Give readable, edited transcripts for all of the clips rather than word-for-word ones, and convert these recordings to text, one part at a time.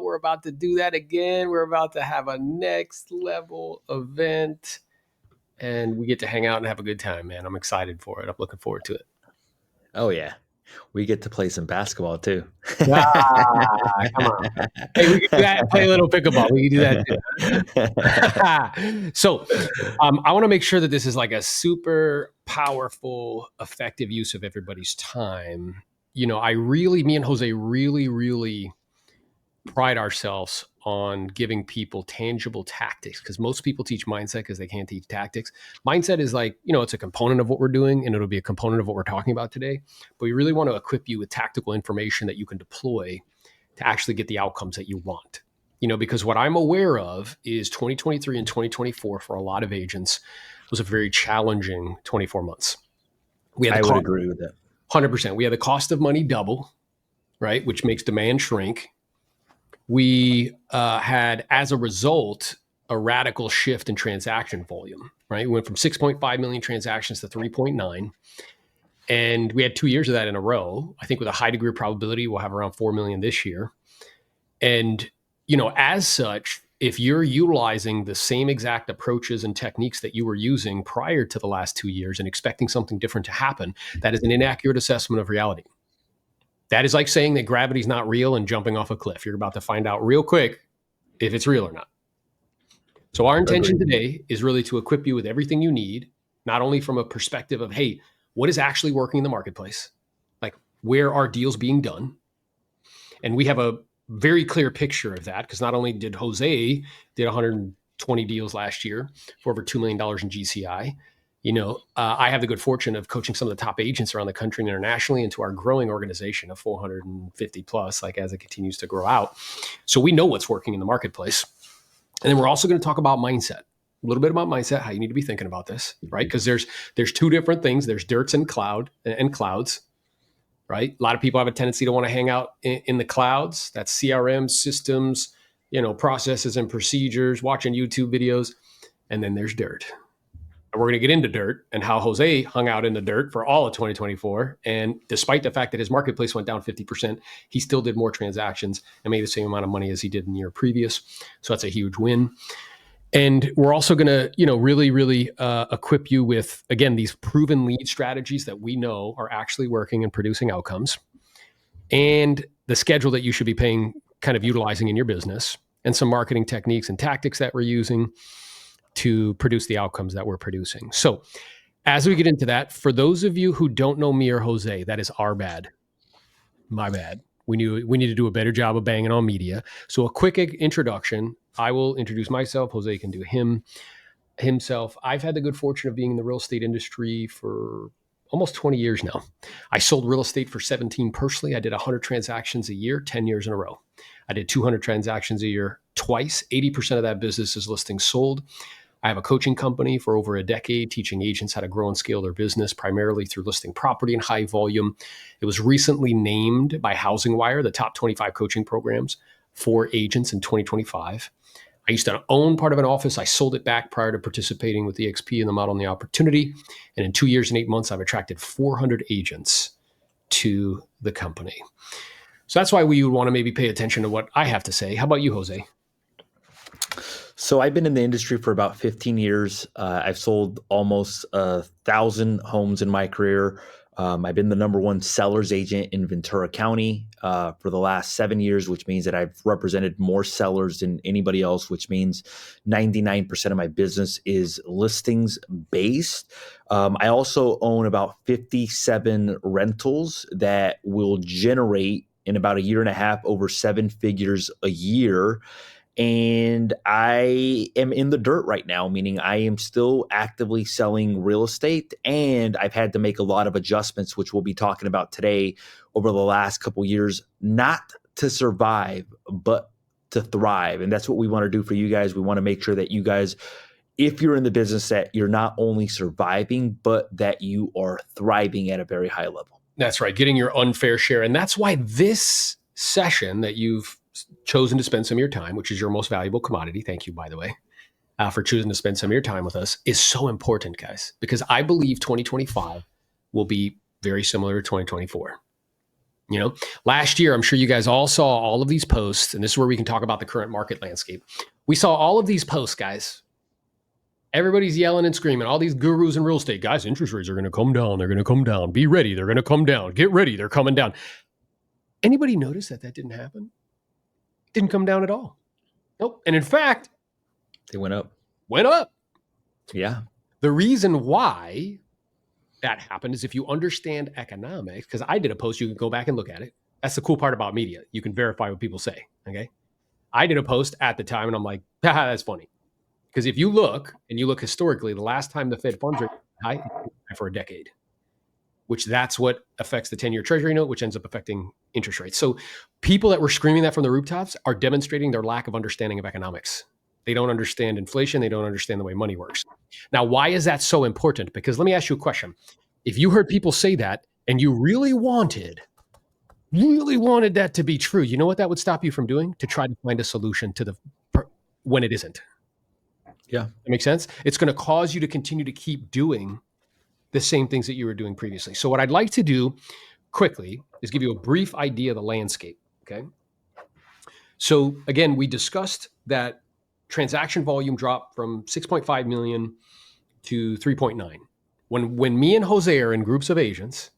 we're about to do that again. We're about to have a next level event, and we get to hang out and have a good time, man. I'm excited for it. I'm looking forward to it. Oh yeah. We get to play some basketball too. Ah, come on. Hey, we can do that. Play a little pickleball. We can do that too. So, I want to make sure that this is like a super powerful, effective use of everybody's time. Me and Jose really pride ourselves on giving people tangible tactics, because most people teach mindset because they can't teach tactics. Mindset is like, it's a component of what we're doing, and it'll be a component of what we're talking about today. But we really want to equip you with tactical information that you can deploy to actually get the outcomes that you want. Because what I'm aware of is 2023 and 2024 for a lot of agents was a very challenging 24 months. I would agree with that. 100%. We had the cost of money double, right? Which makes demand shrink. We had, as a result, a radical shift in transaction volume, right? We went from 6.5 million transactions to 3.9. And we had 2 years of that in a row. I think with a high degree of probability, we'll have around 4 million this year. And, as such, if you're utilizing the same exact approaches and techniques that you were using prior to the last 2 years and expecting something different to happen, that is an inaccurate assessment of reality. That is like saying that gravity's not real and jumping off a cliff. You're about to find out real quick if it's real or not. So our intention today is really to equip you with everything you need, not only from a perspective of, hey, what is actually working in the marketplace? Like, where are deals being done? And we have a very clear picture of that, because not only did Jose did 120 deals last year for over $2 million in GCI, I have the good fortune of coaching some of the top agents around the country and internationally into our growing organization of 450 plus, like as it continues to grow out. So we know what's working in the marketplace. And then we're also going to talk about mindset, a little bit about mindset, how you need to be thinking about this, right? Because there's two different things. There's dirts and clouds, right? A lot of people have a tendency to want to hang out in the clouds. That's CRM systems, processes and procedures, watching YouTube videos. And then there's dirt. And we're going to get into dirt and how Jose hung out in the dirt for all of 2024. And despite the fact that his marketplace went down 50%, he still did more transactions and made the same amount of money as he did in the year previous. So that's a huge win. And we're also going to, really equip you with, again, these proven lead strategies that we know are actually working and producing outcomes, and the schedule that you should be kind of utilizing in your business, and some marketing techniques and tactics that we're using to produce the outcomes that we're producing. So as we get into that, for those of you who don't know me or Jose, that is our bad. My bad. We need to do a better job of banging on media. So a quick introduction. I will introduce myself. Jose can do himself. I've had the good fortune of being in the real estate industry for almost 20 years now. I sold real estate for 17 personally. I did 100 transactions a year, 10 years in a row. I did 200 transactions a year twice. 80% of that business is listings sold. I have a coaching company for over a decade, teaching agents how to grow and scale their business, primarily through listing property in high volume. It was recently named by Housing Wire the top 25 coaching programs for agents in 2025. I used to own part of an office. I sold it back prior to participating with EXP in the Model and the Opportunity. And in 2 years and 8 months, I've attracted 400 agents to the company. So that's why we would want to maybe pay attention to what I have to say. How about you, Jose? So I've been in the industry for about 15 years. I've sold almost 1,000 homes in my career. I've been the number one sellers agent in Ventura County for the last 7 years, which means that I've represented more sellers than anybody else, which means 99% of my business is listings based. I also own about 57 rentals that will generate in about a year and a half over 7 figures a year. And I am in the dirt right now, meaning I am still actively selling real estate, and I've had to make a lot of adjustments, which we'll be talking about today, over the last couple of years, not to survive, but to thrive. And that's what we want to do for you guys. We want to make sure that you guys, if you're in the business, that you're not only surviving, but that you are thriving at a very high level. That's right. Getting your unfair share. And that's why this session that you've chosen to spend some of your time, which is your most valuable commodity. Thank you, by the way, for choosing to spend some of your time with us, is so important, guys, because I believe 2025 will be very similar to 2024. You know, last year, I'm sure you guys all saw all of these posts, and this is where we can talk about the current market landscape. We saw all of these posts, guys. Everybody's yelling and screaming. All these gurus in real estate, guys, interest rates are going to come down. They're going to come down. Be ready. They're going to come down. Get ready. They're coming down. Anybody notice that didn't happen? It didn't come down at all. Nope. And in fact, They went up. Went up. Yeah. The reason why that happened is if you understand economics, because I did a post, you can go back and look at it. That's the cool part about media. You can verify what people say. Okay. I did a post at the time and I'm like, haha, that's funny. Because if you look and you look historically, the last time the Fed funds rate was high for a decade, which that's what affects the 10-year treasury note, which ends up affecting interest rates. So people that were screaming that from the rooftops are demonstrating their lack of understanding of economics. They don't understand inflation. They don't understand the way money works. Now, why is that so important? Because let me ask you a question. If you heard people say that and you really wanted that to be true, you know what that would stop you from doing? To try to find a solution to when it isn't. Yeah. That makes sense? It's going to cause you to continue to keep doing the same things that you were doing previously. So what I'd like to do quickly is give you a brief idea of the landscape, okay? So again, we discussed that transaction volume dropped from 6.5 million to 3.9. When me and Jose are in groups of agents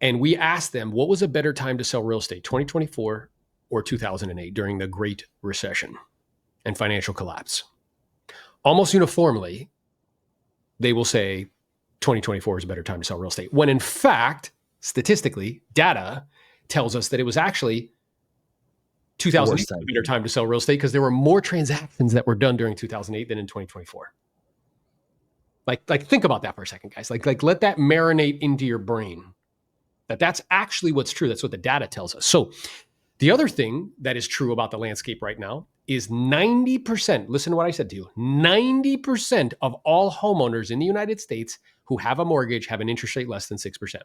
and we ask them what was a better time to sell real estate, 2024 or 2008 during the Great Recession and financial collapse, almost uniformly, they will say 2024 is a better time to sell real estate. When in fact, statistically, data tells us that it was actually 2008 was a better time to sell real estate because there were more transactions that were done during 2008 than in 2024. Like think about that for a second, guys. Like let that marinate into your brain. That's actually what's true. That's what the data tells us. So the other thing that is true about the landscape right now is 90%, listen to what I said to you, 90% of all homeowners in the United States who have a mortgage have an interest rate less than 6%.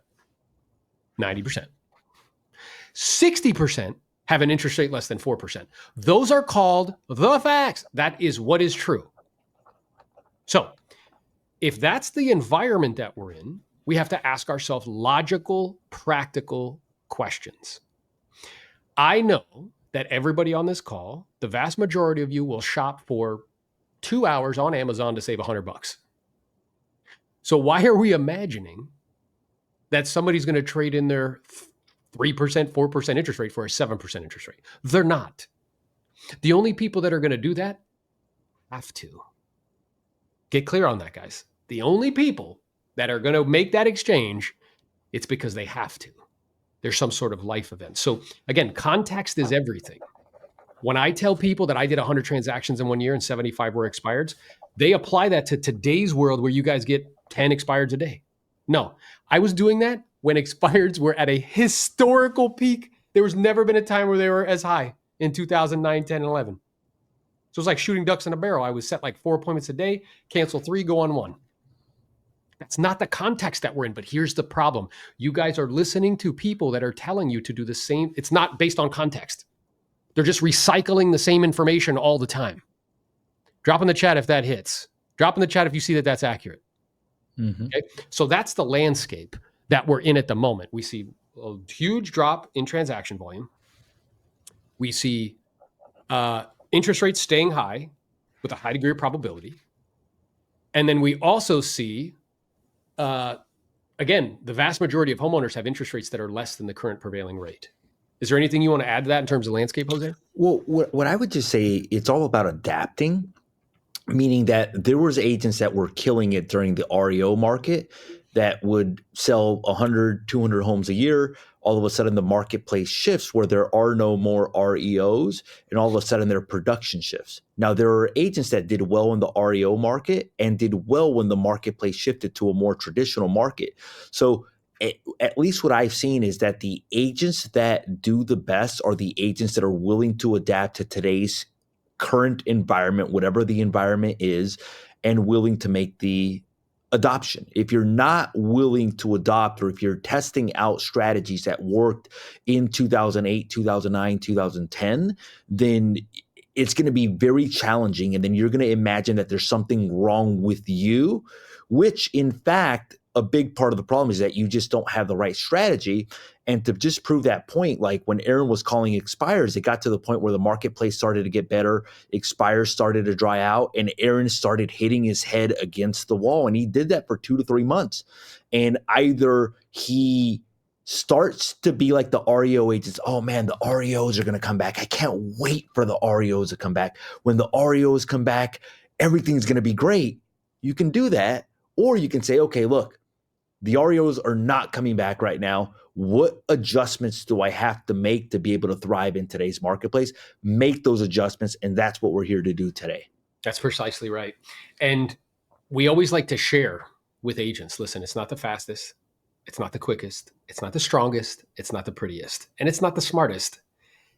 90%. 60% have an interest rate less than 4%. Those are called the facts. That is what is true. So if that's the environment that we're in, we have to ask ourselves logical, practical questions. I know that everybody on this call, the vast majority of you will shop for 2 hours on Amazon to save $100. So why are we imagining that somebody's going to trade in their 3%, 4% interest rate for a 7% interest rate? They're not. The only people that are going to do that have to. Get clear on that, guys. The only people that are going to make that exchange, it's because they have to. There's some sort of life event. So again, context is everything. When I tell people that I did 100 transactions in 1 year and 75 were expireds, they apply that to today's world where you guys get 10 expireds a day. No, I was doing that when expireds were at a historical peak. There was never been a time where they were as high in 2009, 10, and 11. So it's like shooting ducks in a barrel. I was set like 4 appointments a day, cancel 3, go on 1. That's not the context that we're in, but here's the problem. You guys are listening to people that are telling you to do the same. It's not based on context. They're just recycling the same information all the time. Drop in the chat if that hits. Drop in the chat if you see that that's accurate. Mm-hmm. Okay? So that's the landscape that we're in at the moment. We see a huge drop in transaction volume. We see interest rates staying high with a high degree of probability. And then we also see again, the vast majority of homeowners have interest rates that are less than the current prevailing rate. Is there anything you want to add to that in terms of landscape, Jose? Well, what I would just say, it's all about adapting, meaning that there was agents that were killing it during the REO market that would sell 100, 200 homes a year. All of a sudden, the marketplace shifts where there are no more REOs, and all of a sudden, their production shifts. Now, there are agents that did well in the REO market and did well when the marketplace shifted to a more traditional market. So at least what I've seen is that the agents that do the best are the agents that are willing to adapt to today's current environment, whatever the environment is, and willing to make the adoption. If you're not willing to adopt, or if you're testing out strategies that worked in 2008, 2009, 2010, then it's going to be very challenging. And then you're going to imagine that there's something wrong with you, which in fact, a big part of the problem is that you just don't have the right strategy. And to just prove that point, like when Aaron was calling expires, it got to the point where the marketplace started to get better, expires started to dry out, and Aaron started hitting his head against the wall. And he did that for 2 to 3 months. And either he starts to be like the REO agents. Oh man, the REOs are going to come back. I can't wait for the REOs to come back. When the REOs come back, everything's going to be great. You can do that. Or you can say, okay, look, the REOs are not coming back right now. What adjustments do I have to make to be able to thrive in today's marketplace? Make those adjustments. And that's what we're here to do today. That's precisely right. And we always like to share with agents, listen, it's not the fastest. It's not the quickest. It's not the strongest. It's not the prettiest. And it's not the smartest.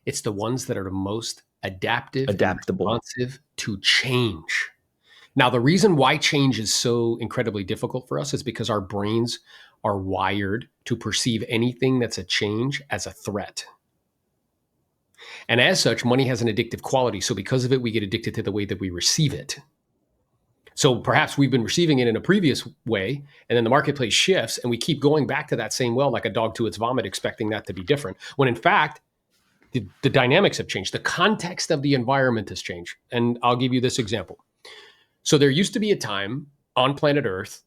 It's the ones that are the most adaptable, and responsive to change. Now, the reason why change is so incredibly difficult for us is because our brains are wired to perceive anything that's a change as a threat. And as such, money has an addictive quality. So because of it, we get addicted to the way that we receive it. So perhaps we've been receiving it in a previous way, and then the marketplace shifts, and we keep going back to that same well like a dog to its vomit, expecting that to be different. When in fact, the dynamics have changed. The context of the environment has changed. And I'll give you this example. So there used to be a time on planet Earth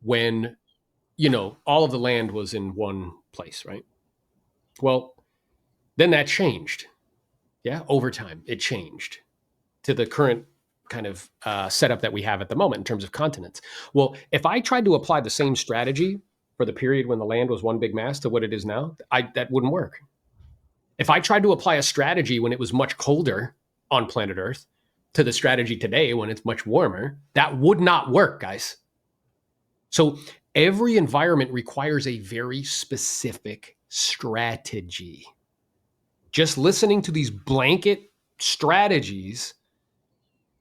when, all of the land was in one place, right? Well, then that changed. Yeah, over time, it changed to the current kind of setup that we have at the moment in terms of continents. Well, if I tried to apply the same strategy for the period when the land was one big mass to what it is now, that wouldn't work. If I tried to apply a strategy when it was much colder on planet Earth to the strategy today when it's much warmer, that would not work, guys. So every environment requires a very specific strategy. Just listening to these blanket strategies,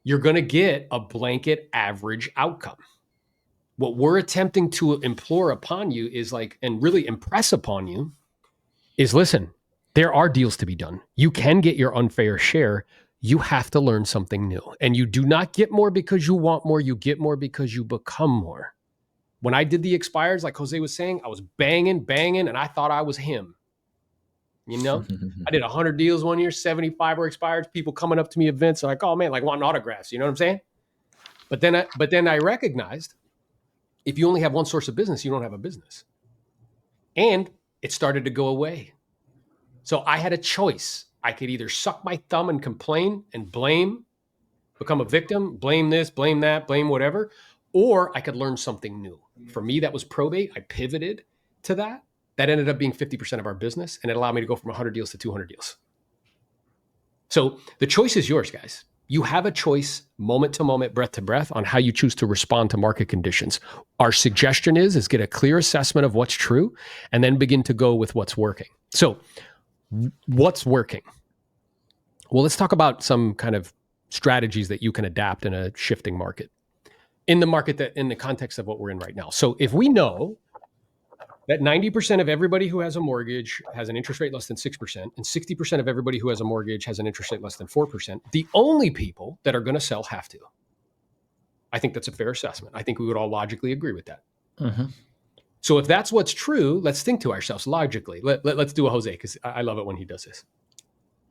you're going to get a blanket average outcome. What we're attempting to implore upon you is and really impress upon you is, listen, there are deals to be done. You can get your unfair share. You have to learn something new. And you do not get more because you want more. You get more because you become more. When I did the expires, like Jose was saying, I was banging, and I thought I was him. I did 100 deals one year, 75 were expires. People coming up to me events like, oh man, wanting autographs. You know what I'm saying? But then I recognized if you only have one source of business, you don't have a business. And it started to go away. So I had a choice. I could either suck my thumb and complain and blame, become a victim, blame this, blame that, blame whatever, or I could learn something new. For me, that was probate. I pivoted to that. That ended up being 50% of our business, and it allowed me to go from 100 deals to 200 deals. So the choice is yours, guys. You have a choice, moment to moment, breath to breath, on how you choose to respond to market conditions. Our suggestion is get a clear assessment of what's true, and then begin to go with what's working. So what's working? Well, let's talk about some kind of strategies that you can adapt in a shifting market, in the context of what we're in right now. So if we know that 90% of everybody who has a mortgage has an interest rate less than 6%, and 60% of everybody who has a mortgage has an interest rate less than 4%, the only people that are going to sell have to. I think that's a fair assessment. I think we would all logically agree with that. Mm-hmm. So if that's what's true, let's think to ourselves logically. Let's do a Jose, because I love it when he does this.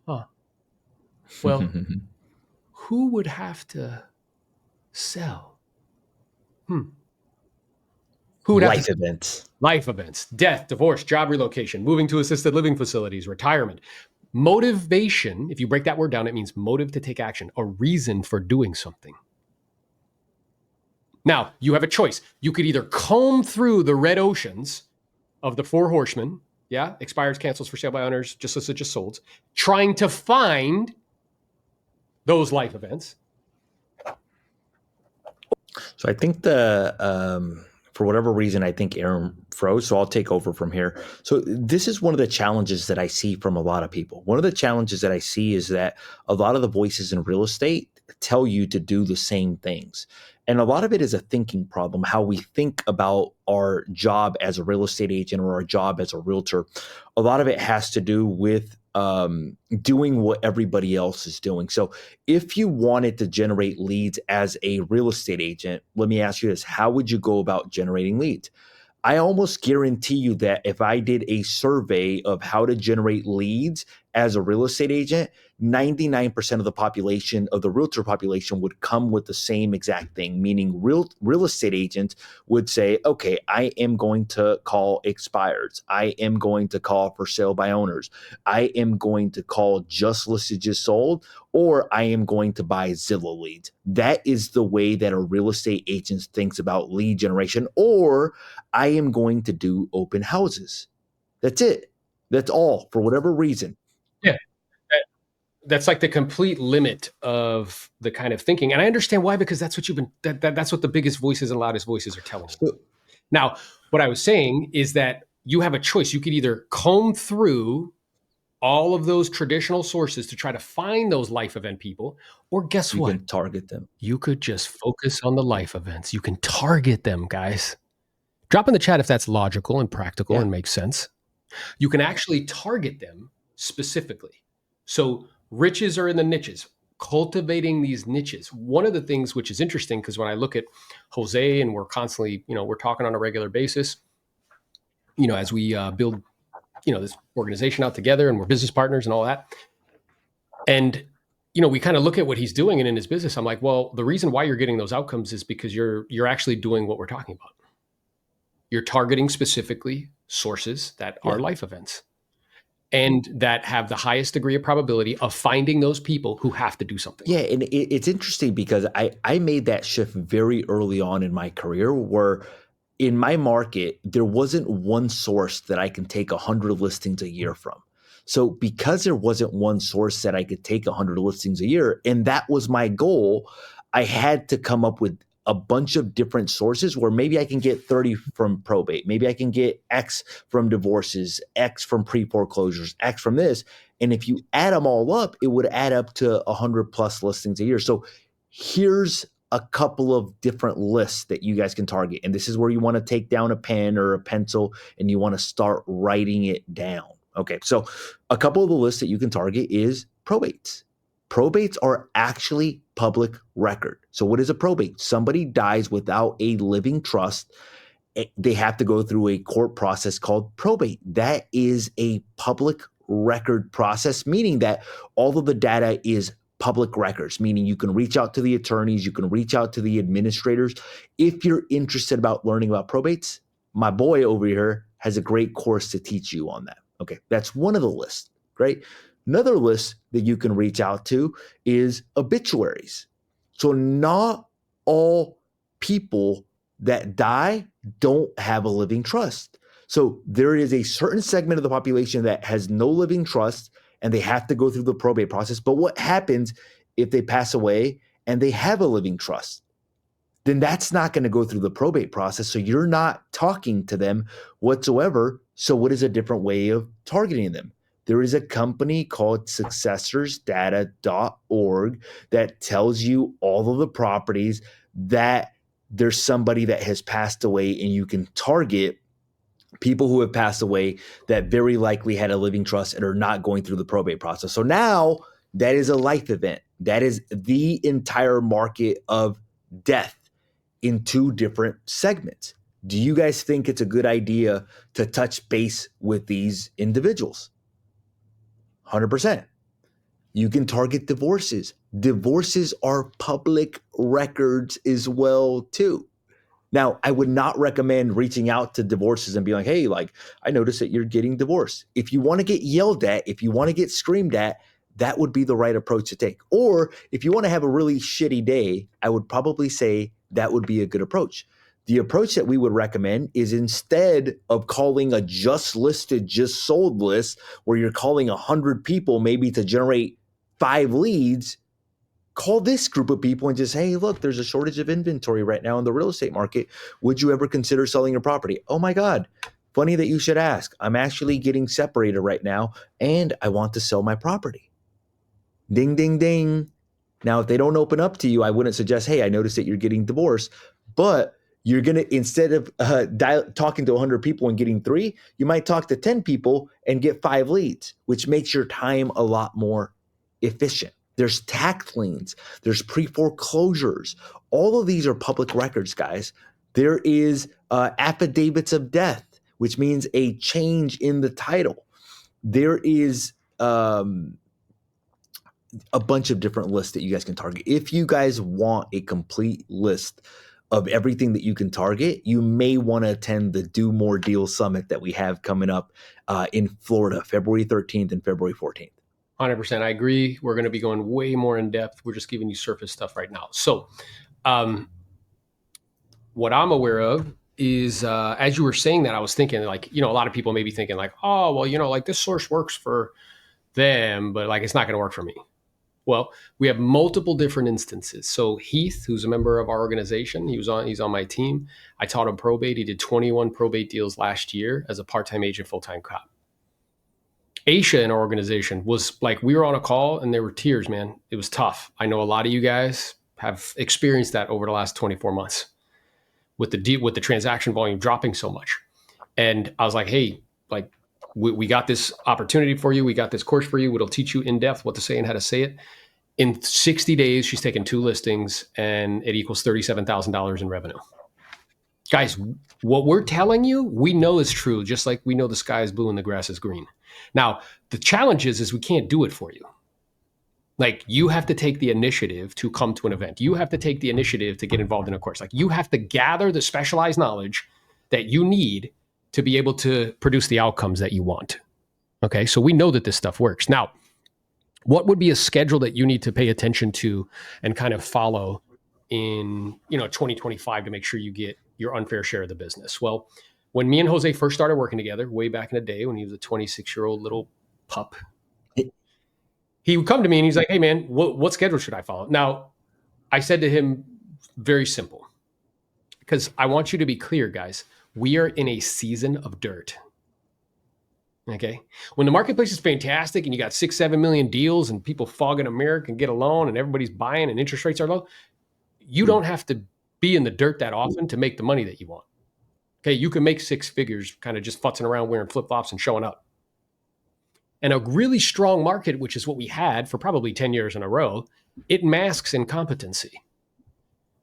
Well, who would have to sell? Who would have events. Life events, death, divorce, job relocation, moving to assisted living facilities, retirement. Motivation, if you break that word down, it means motive to take action, a reason for doing something. Now, you have a choice. You could either comb through the red oceans of the four horsemen, expires, cancels, for sale by owners, just listed, just sold, trying to find those life events. So I think for whatever reason, I think Aaron froze, so I'll take over from here. So this is one of the challenges that I see from a lot of people. One of the challenges that I see is that a lot of the voices in real estate tell you to do the same things. And a lot of it is a thinking problem, how we think about our job as a real estate agent or our job as a realtor. A lot of it has to do with doing what everybody else is doing. So if you wanted to generate leads as a real estate agent, let me ask you this: how would you go about generating leads? I almost guarantee you that if I did a survey of how to generate leads as a real estate agent, 99% of the population, of the realtor population, would come with the same exact thing, meaning real estate agents would say, okay, I am going to call expireds. I am going to call for sale by owners. I am going to call just listed, just sold, or I am going to buy Zillow leads. That is the way that a real estate agent thinks about lead generation. Or I am going to do open houses. That's it. That's all, for whatever reason. Yeah. That's like the complete limit of the kind of thinking. And I understand why, because that's what you've been, that's what the biggest voices and loudest voices are telling you. So, Now, what I was saying is that you have a choice. You could either comb through all of those traditional sources to try to find those life event people, or guess you what? can target them. You could just focus on the life events. You can target them, guys. Drop in the chat if that's logical and practical and makes sense. You can actually target them specifically. So riches are in the niches, cultivating these niches. One of the things which is interesting, because when I look at Jose and we're constantly, we're talking on a regular basis, as we build, this organization out together and we're business partners and all that. And, we kind of look at what he's doing and in his business, I'm like, well, the reason why you're getting those outcomes is because you're actually doing what we're talking about. You're targeting specifically sources that are life events and that have the highest degree of probability of finding those people who have to do something. Yeah, and it's interesting because I made that shift very early on in my career, where in my market, there wasn't one source that I can take 100 listings a year from. So because there wasn't one source that I could take 100 listings a year, and that was my goal, I had to come up with a bunch of different sources where maybe I can get 30 from probate, maybe I can get X from divorces, X from pre-foreclosures, X from this. And if you add them all up, it would add up to 100 plus listings a year. So here's a couple of different lists that you guys can target. And this is where you want to take down a pen or a pencil and you want to start writing it down. Okay, so a couple of the lists that you can target is probates. Probates are actually public record. So what is a probate? Somebody dies without a living trust. They have to go through a court process called probate. That is a public record process, meaning that all of the data is public records, meaning you can reach out to the attorneys, you can reach out to the administrators. If you're interested about learning about probates, my boy over here has a great course to teach you on that. Okay, that's one of the lists. Great. Another list that you can reach out to is obituaries. So not all people that die don't have a living trust. So there is a certain segment of the population that has no living trust and they have to go through the probate process. But what happens if they pass away and they have a living trust? Then that's not going to go through the probate process. So you're not talking to them whatsoever. So what is a different way of targeting them? There is a company called successorsdata.org that tells you all of the properties that there's somebody that has passed away, and you can target people who have passed away that very likely had a living trust and are not going through the probate process. So now that is a life event. That is the entire market of death in two different segments. Do you guys think it's a good idea to touch base with these individuals? 100%. You can target divorces. Divorces are public records as well, too. Now, I would not recommend reaching out to divorces and being like, hey, I noticed that you're getting divorced. If you want to get yelled at, if you want to get screamed at, that would be the right approach to take. Or if you want to have a really shitty day, I would probably say that would be a good approach. The approach that we would recommend is, instead of calling a just listed, just sold list where you're calling 100 people maybe to generate 5 leads, call this group of people and just, hey, look, there's a shortage of inventory right now in the real estate market. Would you ever consider selling your property? Oh my God, funny that you should ask. I'm actually getting separated right now and I want to sell my property. Ding, ding, ding. Now, if they don't open up to you, I wouldn't suggest, hey, I noticed that you're getting divorced, but you're going to, instead of talking to 100 people and getting 3, you might talk to 10 people and get 5 leads, which makes your time a lot more efficient. There's tax liens, there's pre-foreclosures. All of these are public records, guys. There is affidavits of death, which means a change in the title. There is a bunch of different lists that you guys can target. If you guys want a complete list of everything that you can target, you may want to attend the Do More Deals Summit that we have coming up in Florida, February 13th and February 14th. 100%. I agree. We're going to be going way more in depth. We're just giving you surface stuff right now. So, what I'm aware of is, as you were saying that, I was thinking like, a lot of people may be thinking like, oh, well, like this source works for them, but like it's not going to work for me. Well, we have multiple different instances. So Heath, who's a member of our organization, he's on my team. I taught him probate. He did 21 probate deals last year as a part-time agent, full-time cop. Aisha in our organization was like, we were on a call and there were tears, man. It was tough. I know a lot of you guys have experienced that over the last 24 months with the transaction volume dropping so much. And I was like, hey, like we got this opportunity for you. We got this course for you. It'll teach you in depth what to say and how to say it. In 60 days, she's taken 2 listings and it equals $37,000 in revenue. Guys, what we're telling you, we know is true, just like we know the sky is blue and the grass is green. Now, the challenge is we can't do it for you. Like, you have to take the initiative to come to an event. You have to take the initiative to get involved in a course. Like, you have to gather the specialized knowledge that you need to be able to produce the outcomes that you want. Okay, so we know that this stuff works. Now, what would be a schedule that you need to pay attention to and kind of follow in 2025 to make sure you get your unfair share of the business? Well, when me and Jose first started working together, way back in the day when he was a 26-year-old little pup, he would come to me and he's like, hey, man, what schedule should I follow? Now, I said to him, very simple, because I want you to be clear, guys. We are in a season of dirt. Okay. When the marketplace is fantastic and you got 6-7 million deals and people fogging a mirror can get a loan and everybody's buying and interest rates are low, you don't have to be in the dirt that often to make the money that you want. Okay. You can make 6 figures kind of just futzing around wearing flip-flops and showing up. And a really strong market, which is what we had for probably 10 years in a row, it masks incompetency.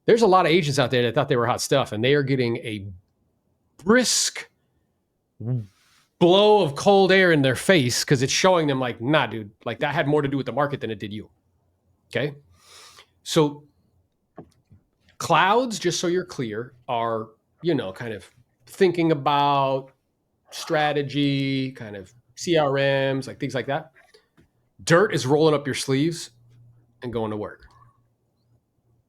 There's a lot of agents out there that thought they were hot stuff and they are getting a brisk blow of cold air in their face because it's showing them like, nah, dude, like that had more to do with the market than it did you. Okay. So clouds, just so you're clear, are, kind of thinking about strategy, kind of CRMs, like things like that. Dirt is rolling up your sleeves and going to work.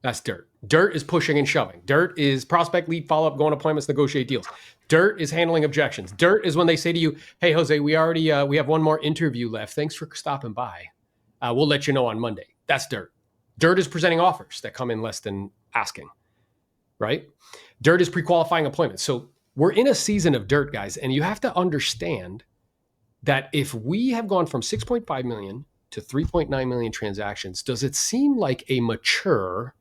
That's dirt. Dirt is pushing and shoving. Dirt is prospect, lead, follow-up, going appointments, negotiate deals. Dirt is handling objections. Dirt is when they say to you, hey, Jose, we have one more interview left. Thanks for stopping by. We'll let you know on Monday. That's dirt. Dirt is presenting offers that come in less than asking, right? Dirt is pre-qualifying appointments. So we're in a season of dirt, guys, and you have to understand that if we have gone from 6.5 million to 3.9 million transactions, does it seem like a mature,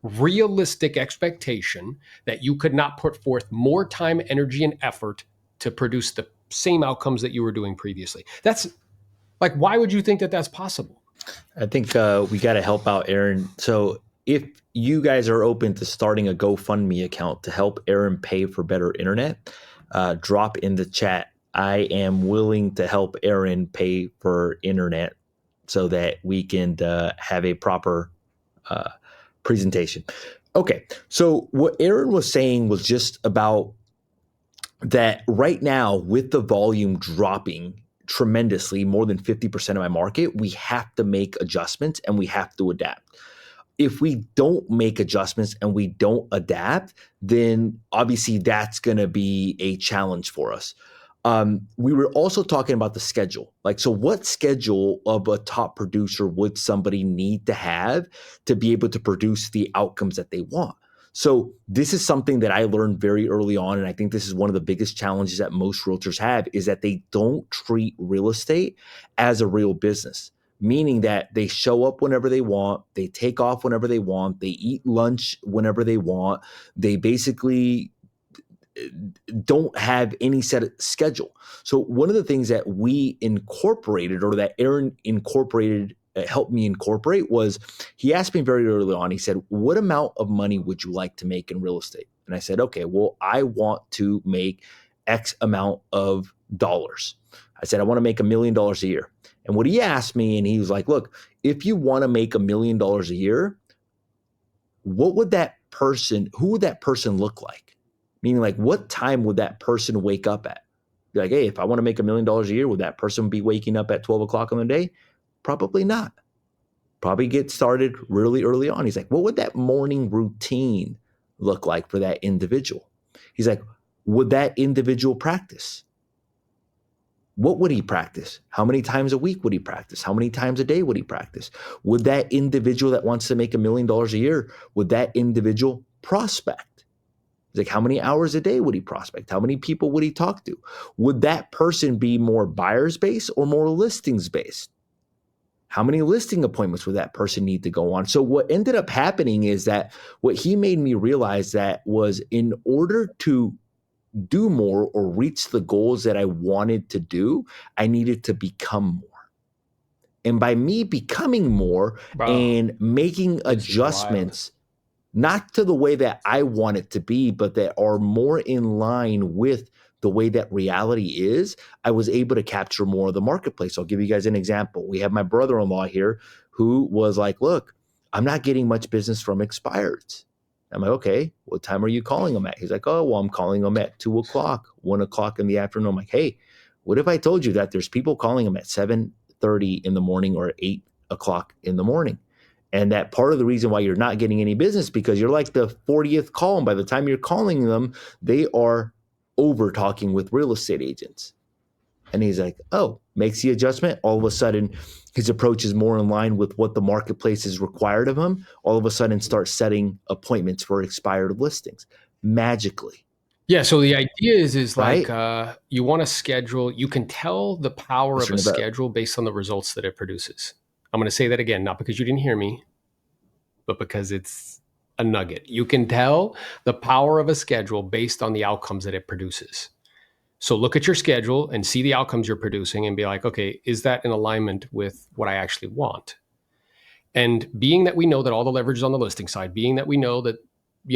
realistic expectation that you could not put forth more time, energy, and effort to produce the same outcomes that you were doing previously? That's like, why would you think that that's possible? I think we got to help out Aaron. So if you guys are open to starting a GoFundMe account to help Aaron pay for better internet, drop in the chat. I am willing to help Aaron pay for internet so that we can have a proper presentation. Okay, so what Aaron was saying was just about that right now with the volume dropping tremendously, more than 50% of my market, we have to make adjustments and we have to adapt. If we don't make adjustments and we don't adapt, then obviously that's going to be a challenge for us. We were also talking about the schedule. Like, so what schedule of a top producer would somebody need to have to be able to produce the outcomes that they want? So this is something that I learned very early on, and I think this is one of the biggest challenges that most realtors have, is that they don't treat real estate as a real business. Meaning that they show up whenever they want, they take off whenever they want, they eat lunch whenever they want. They basically don't have any set schedule. So one of the things that we incorporated, or that Aaron incorporated helped me incorporate was he asked me very early on, he said, what amount of money would you like to make in real estate? And I said, okay, well, I want to make X amount of dollars. I said, I want to make $1 million a year. And what he asked me, and he was like, look, if you want to make $1 million a year, what would that person, who would that person look like? Meaning, like, what time would that person wake up at? Be like, hey, if I want to make $1 million a year, would that person be waking up at 12 o'clock in the day? Probably not. Probably get started really early on. He's like, what would that morning routine look like for that individual? He's like, would that individual practice? What would he practice? How many times a week would he practice? How many times a day would he practice? Would that individual that wants to make $1 million a year, would that individual prospect? He's like, how many hours a day would he prospect? How many people would he talk to? Would that person be more buyers based or more listings based? How many listing appointments would that person need to go on? So what ended up happening is that what he made me realize that was in order to do more or reach the goals that I wanted to do, I needed to become more. And by me becoming more and making adjustments, not to the way that I want it to be, but that are more in line with the way that reality is, I was able to capture more of the marketplace. I'll give you guys an example. We have my brother-in-law here who was like, look, I'm not getting much business from expireds. I'm like, okay, what time are you calling them at? He's like, oh, well, I'm calling them at 2 o'clock, 1 o'clock in the afternoon. I'm like, hey, what if I told you that there's people calling them at 7:30 in the morning or 8 o'clock in the morning? And that part of the reason why you're not getting any business because you're like the 40th call. And by the time you're calling them, they are over talking with real estate agents. And he's like, oh, makes the adjustment. All of a sudden, his approach is more in line with what the marketplace is required of him. All of a sudden, starts setting appointments for expired listings magically. Yeah. So the idea is Right? like you want to schedule. You can tell the power of a schedule based on the results that it produces. I'm going to say that again, not because you didn't hear me, but because it's a nugget. You can tell the power of a schedule based on the outcomes that it produces. So look at your schedule and see the outcomes you're producing and be like, okay, is that in alignment with what I actually want? And being that we know that all the leverage is on the listing side, being that we know that,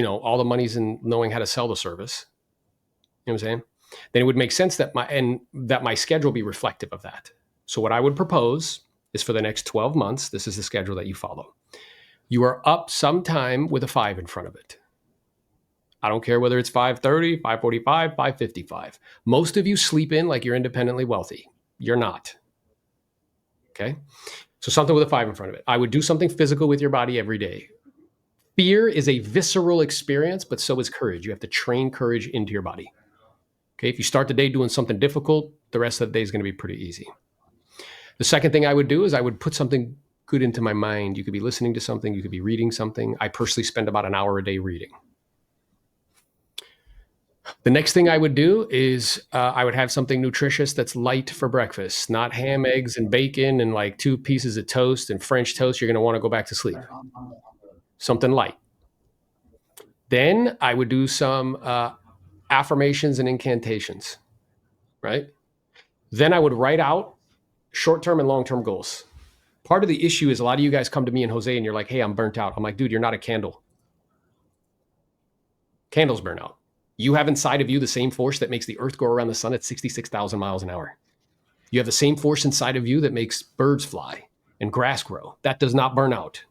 all the money's in knowing how to sell the service, you know what I'm saying? Then it would make sense that my schedule be reflective of that. So what I would propose is for the next 12 months, this is the schedule that you follow. You are up sometime with a 5 in front of it. I don't care whether it's 5:30, 5:45, 5:55. Most of you sleep in like you're independently wealthy. You're not. Okay? So something with a 5 in front of it. I would do something physical with your body every day. Fear is a visceral experience, but so is courage. You have to train courage into your body. Okay? If you start the day doing something difficult, the rest of the day is going to be pretty easy. The second thing I would do is I would put something good into my mind. You could be listening to something, you could be reading something. I personally spend about an hour a day reading. The next thing I would do is I would have something nutritious that's light for breakfast, not ham, eggs, and bacon and like 2 pieces of toast and French toast. You're going to want to go back to sleep. Something light. Then I would do some affirmations and incantations, right? Then I would write out short-term and long-term goals. Part of the issue is a lot of you guys come to me and Jose and you're like, hey, I'm burnt out. I'm like, dude, you're not a candle. Candles burn out. You have inside of you the same force that makes the earth go around the sun at 66,000 miles an hour. You have the same force inside of you that makes birds fly and grass grow. That does not burn out.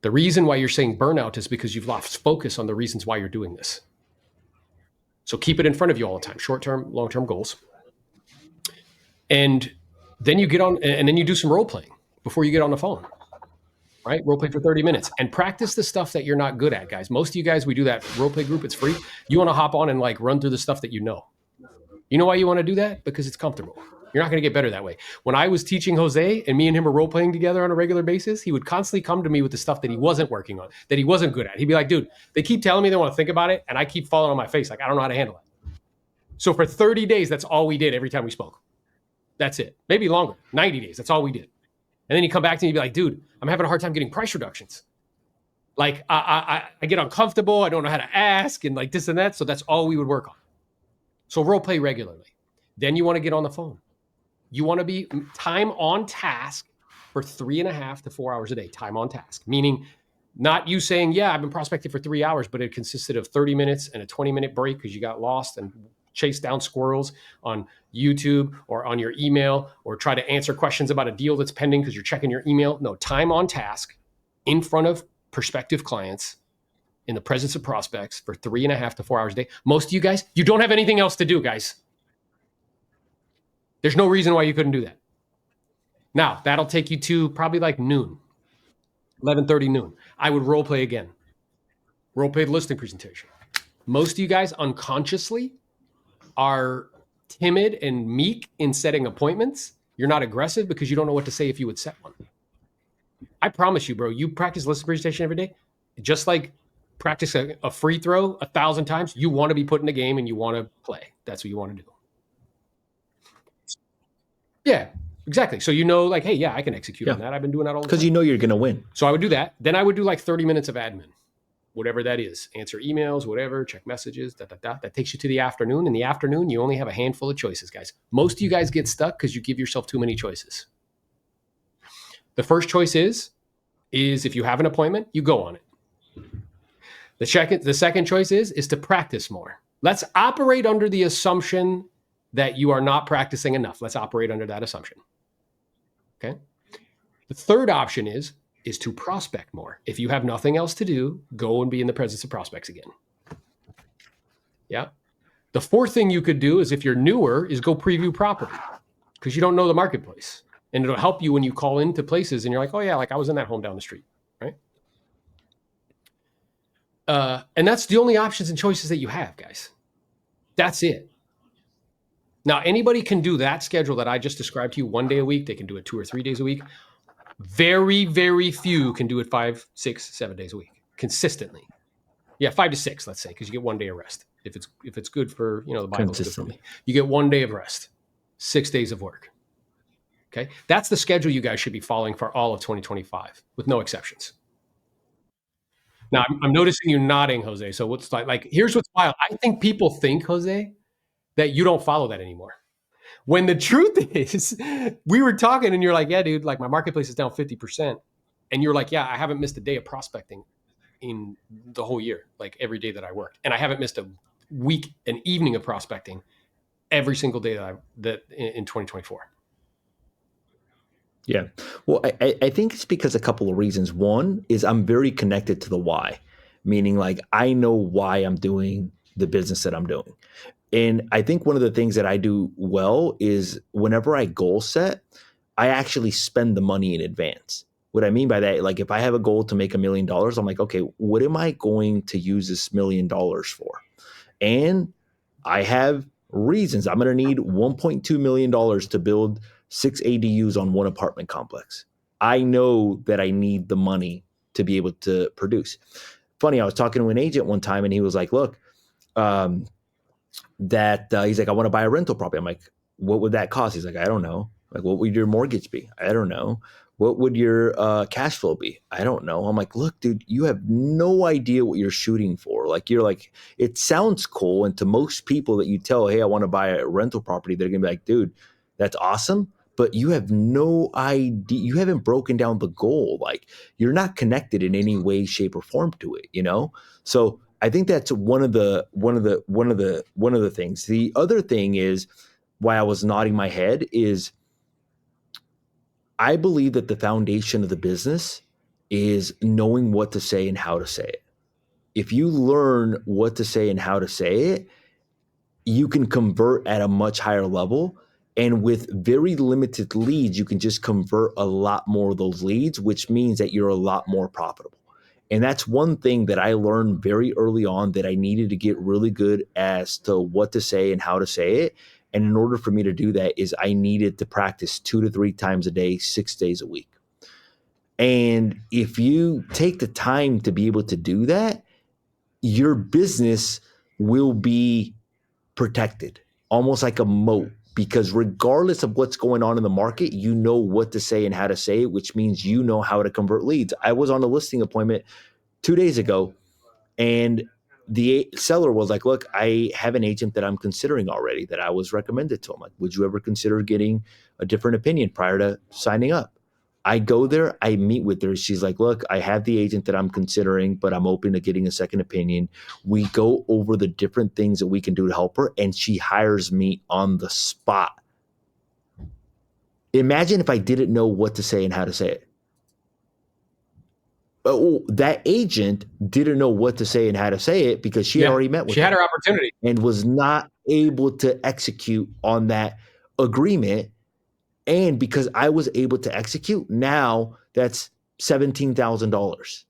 The reason why you're saying burnout is because you've lost focus on the reasons why you're doing this. So keep it in front of you all the time, short-term, long-term goals. And then you get on, and then you do some role playing before you get on the phone. Right? Role play for 30 minutes and practice the stuff that you're not good at, guys. Most of you guys, we do that role play group. It's free. You want to hop on and like run through the stuff that you know. You know why you want to do that? Because it's comfortable. You're not going to get better that way. When I was teaching Jose and me and him were role playing together on a regular basis, he would constantly come to me with the stuff that he wasn't working on, that he wasn't good at. He'd be like, dude, they keep telling me they want to think about it. And I keep falling on my face. Like, I don't know how to handle it. So for 30 days, that's all we did every time we spoke. That's it. Maybe longer, 90 days. That's all we did. And then you come back to me and be like, dude, I'm having a hard time getting price reductions. Like I get uncomfortable. I don't know how to ask and like this and that. So that's all we would work on. So role play regularly. Then you want to get on the phone. You want to be time on task for 3.5 to 4 hours a day, time on task, meaning not you saying, yeah, I've been prospecting for 3 hours, but it consisted of 30 minutes and a 20-minute break because you got lost and chased down squirrels on YouTube or on your email, or try to answer questions about a deal that's pending because you're checking your email. No, time on task in front of prospective clients in the presence of prospects for 3.5 to 4 hours a day. Most of you guys, you don't have anything else to do, guys. There's no reason why you couldn't do that. Now, that'll take you to probably like noon, 11:30 noon. I would role play again. Role play the listing presentation. Most of you guys unconsciously are timid and meek in setting appointments. You're not aggressive because you don't know what to say if you would set one. I promise you, bro, you practice listing presentation every day, just like practice a free throw 1,000 times. You want to be put in a game and you want to play. That's what you want to do. Yeah, exactly. So you know, like, hey, yeah, I can execute on that. I've been doing that all the time. Because you know you're going to win. So I would do that. Then I would do like 30 minutes of admin, whatever that is. Answer emails, whatever, check messages, That takes you to the afternoon. In the afternoon, you only have a handful of choices, guys. Most of you guys get stuck because you give yourself too many choices. The first choice is if you have an appointment, you go on it. The second choice is to practice more. Let's operate under the assumption that you are not practicing enough. Let's operate under that assumption. Okay. The third option is to prospect more. If you have nothing else to do, go and be in the presence of prospects again. Yeah. The fourth thing you could do is, if you're newer, is go preview property, because you don't know the marketplace. And it'll help you when you call into places and you're like, oh yeah, like I was in that home down the street, right? And that's the only options and choices that you have, guys. That's it. Now, anybody can do that schedule that I just described to you 1 day a week. They can do it 2 or 3 days a week. Very, very few can do it 5, 6, 7 days a week consistently. Yeah, 5 to 6, let's say, because you get 1 day of rest. If it's good for, the Bible's good for me. You get 1 day of rest, 6 days of work. Okay, that's the schedule you guys should be following for all of 2025, with no exceptions. Now, I'm noticing you nodding, Jose. So what's like? Here's what's wild. I think people think, Jose, that you don't follow that anymore. When the truth is, we were talking and you're like, yeah, dude, like my marketplace is down 50%. And you're like, yeah, I haven't missed a day of prospecting in the whole year, like every day that I worked. And I haven't missed a week, an evening of prospecting every single day that in 2024. Yeah. Well, I think it's because a couple of reasons. One is I'm very connected to the why, meaning like I know why I'm doing the business that I'm doing. And I think one of the things that I do well is whenever I goal set, I actually spend the money in advance. What I mean by that, like if I have a goal to make $1 million, I'm like, okay, what am I going to use this $1 million for? And I have reasons. I'm going to need $1.2 million to build 6 ADUs on one apartment complex. I know that I need the money to be able to produce. Funny, I was talking to an agent one time and he was like, look, he's like, I want to buy a rental property. I'm like, what would that cost? He's like, I don't know. Like, what would your mortgage be? I don't know. What would your cash flow be? I don't know. I'm like, look, dude, you have no idea what you're shooting for. Like, you're like, it sounds cool. And to most people that you tell, hey, I want to buy a rental property, they're going to be like, dude, that's awesome. But you have no idea. You haven't broken down the goal. Like, you're not connected in any way, shape, or form to it, So I think that's one of the things. The other thing is why I was nodding my head is I believe that the foundation of the business is knowing what to say and how to say it. If you learn what to say and how to say it, you can convert at a much higher level. And with very limited leads, you can just convert a lot more of those leads, which means that you're a lot more profitable. And that's one thing that I learned very early on, that I needed to get really good as to what to say and how to say it. And in order for me to do that is I needed to practice 2 to 3 times a day, 6 days a week. And if you take the time to be able to do that, your business will be protected, almost like a moat, because regardless of what's going on in the market, you know what to say and how to say it, which means you know how to convert leads. I was on a listing appointment 2 days ago, and the seller was like, look, I have an agent that I'm considering already that I was recommended to him. Like, would you ever consider getting a different opinion prior to signing up? I go there, I meet with her. She's like, look, I have the agent that I'm considering, but I'm open to getting a second opinion. We go over the different things that we can do to help her, and she hires me on the spot. Imagine if I didn't know what to say and how to say it. Oh, that agent didn't know what to say and how to say it because she had already met with she had him her opportunity. and was not able to execute on that agreement. And because I was able to execute, now that's $17,000.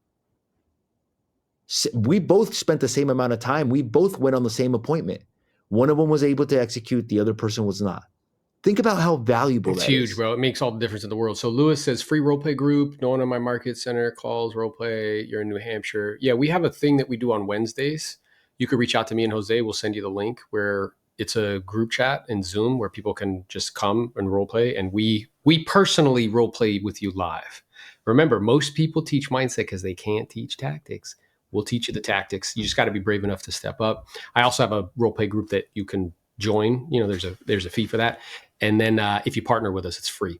We both spent the same amount of time. We both went on the same appointment. One of them was able to execute, the other person was not. Think about how valuable It's that huge, is. bro. It makes all the difference in the world. So Lewis says free role play group. No one in my market center calls role play. You're in New Hampshire. Yeah, we have a thing that we do on Wednesdays. You could reach out to me and Jose. We'll send you the link where it's a group chat in Zoom where people can just come and role play. And we personally role play with you live. Remember, most people teach mindset because they can't teach tactics. We'll teach you the tactics. You just got to be brave enough to step up. I also have a role play group that you can join. You know, there's a fee for that. And then if you partner with us, it's free.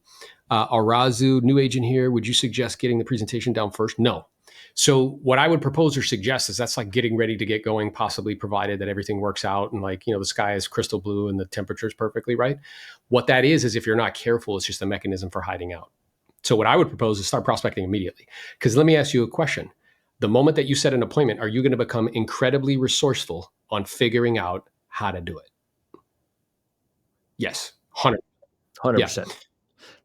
Arazu, new agent here. Would you suggest getting the presentation down first? No. So what I would propose or suggest is that's like getting ready to get going, possibly provided that everything works out and like, you know, the sky is crystal blue and the temperature is perfectly right. What that is if you're not careful, it's just a mechanism for hiding out. So what I would propose is start prospecting immediately. Because let me ask you a question. The moment that you set an appointment, are you going to become incredibly resourceful on figuring out how to do it? Yes, 100%. 100%. Yeah.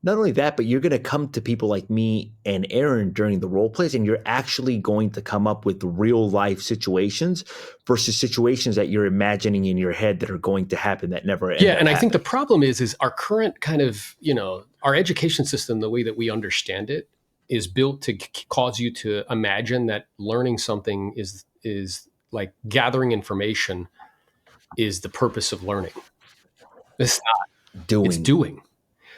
Not only that, but you're going to come to people like me and Aaron during the role plays, and you're actually going to come up with real life situations versus situations that you're imagining in your head that are going to happen that never end up And I happening. think the problem is our current kind of, you know, our education system, the way that we understand it, is built to cause you to imagine that learning something is like gathering information is the purpose of learning. It's not. It's Doing. doing.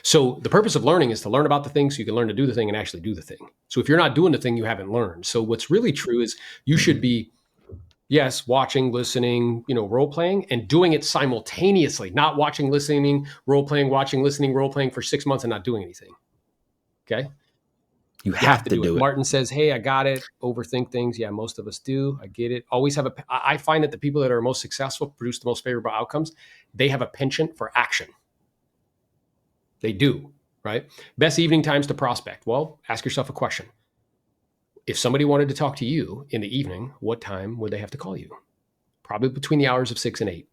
So the purpose of learning is to learn about the thing so you can learn to do the thing and actually do the thing. So if you're not doing the thing, you haven't learned. So what's really true is you should be, yes, watching, listening, you know, role playing and doing it simultaneously, not watching, listening, role playing, watching, listening, role playing for 6 months and not doing anything. Okay. You You have have to to do it. do it. Martin says, hey, I got it. Overthink things. Yeah, most of us do. I get it. Always have I find that the people that are most successful produce the most favorable outcomes. They have a penchant for action. They do, right? Best evening times to prospect. Well, ask yourself a question. If somebody wanted to talk to you in the evening, what time would they have to call you? Probably between the hours of 6 and 8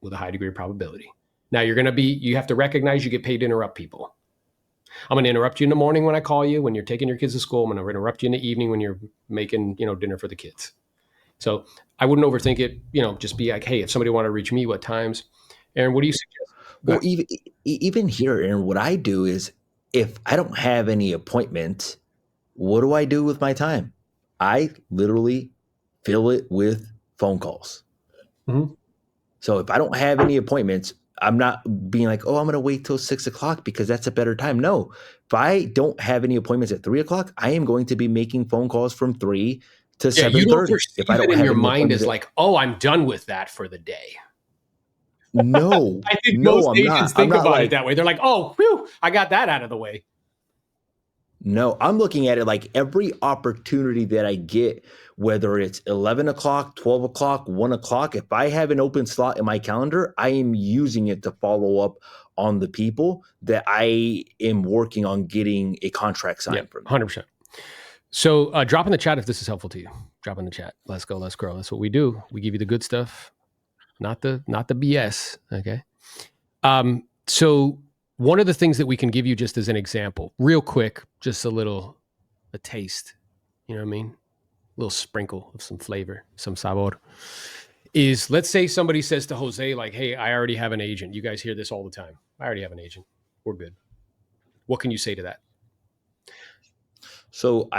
with a high degree of probability. Now you have to recognize you get paid to interrupt people. I'm going to interrupt you in the morning when I call you, when you're taking your kids to school. I'm going to interrupt you in the evening when you're making, you know, dinner for the kids. So I wouldn't overthink it, you know, just be like, hey, if somebody wanted to reach me, what times? Aaron, what do you suggest? Well, even here, Aaron, what I do is if I don't have any appointments, what do I do with my time? I literally fill it with phone calls. Mm-hmm. So if I don't have any appointments, I'm not being like, oh, I'm going to wait till 6 o'clock because that's a better time. No, if I don't have any appointments at 3 o'clock, I am going to be making phone calls from 3 to Yeah, you don't 7:30. perceive If I it don't in have your any mind appointments, as like, oh, I'm done with that for the day. no, I think no, most I'm not. agents I'm think not about it like, that way. They're like, oh, whew, I got that out of the way. no, I'm looking at it like every opportunity that I get, whether it's 11 o'clock, 12 o'clock, 1 o'clock, if I have an open slot in my calendar, I am using it to follow up on the people that I am working on getting a contract signed from. 100%. So drop in the chat if this is helpful to you. Drop in the chat. Let's go. Let's grow. That's what we do. We give you the good stuff, not the BS. Okay. So one of the things that we can give you just as an example, real quick, just a taste, you know what I mean? A little sprinkle of some flavor, some sabor, is let's say somebody says to Jose, like, hey, I already have an agent. You guys hear this all the time. I already have an agent. We're good. What can you say to that? So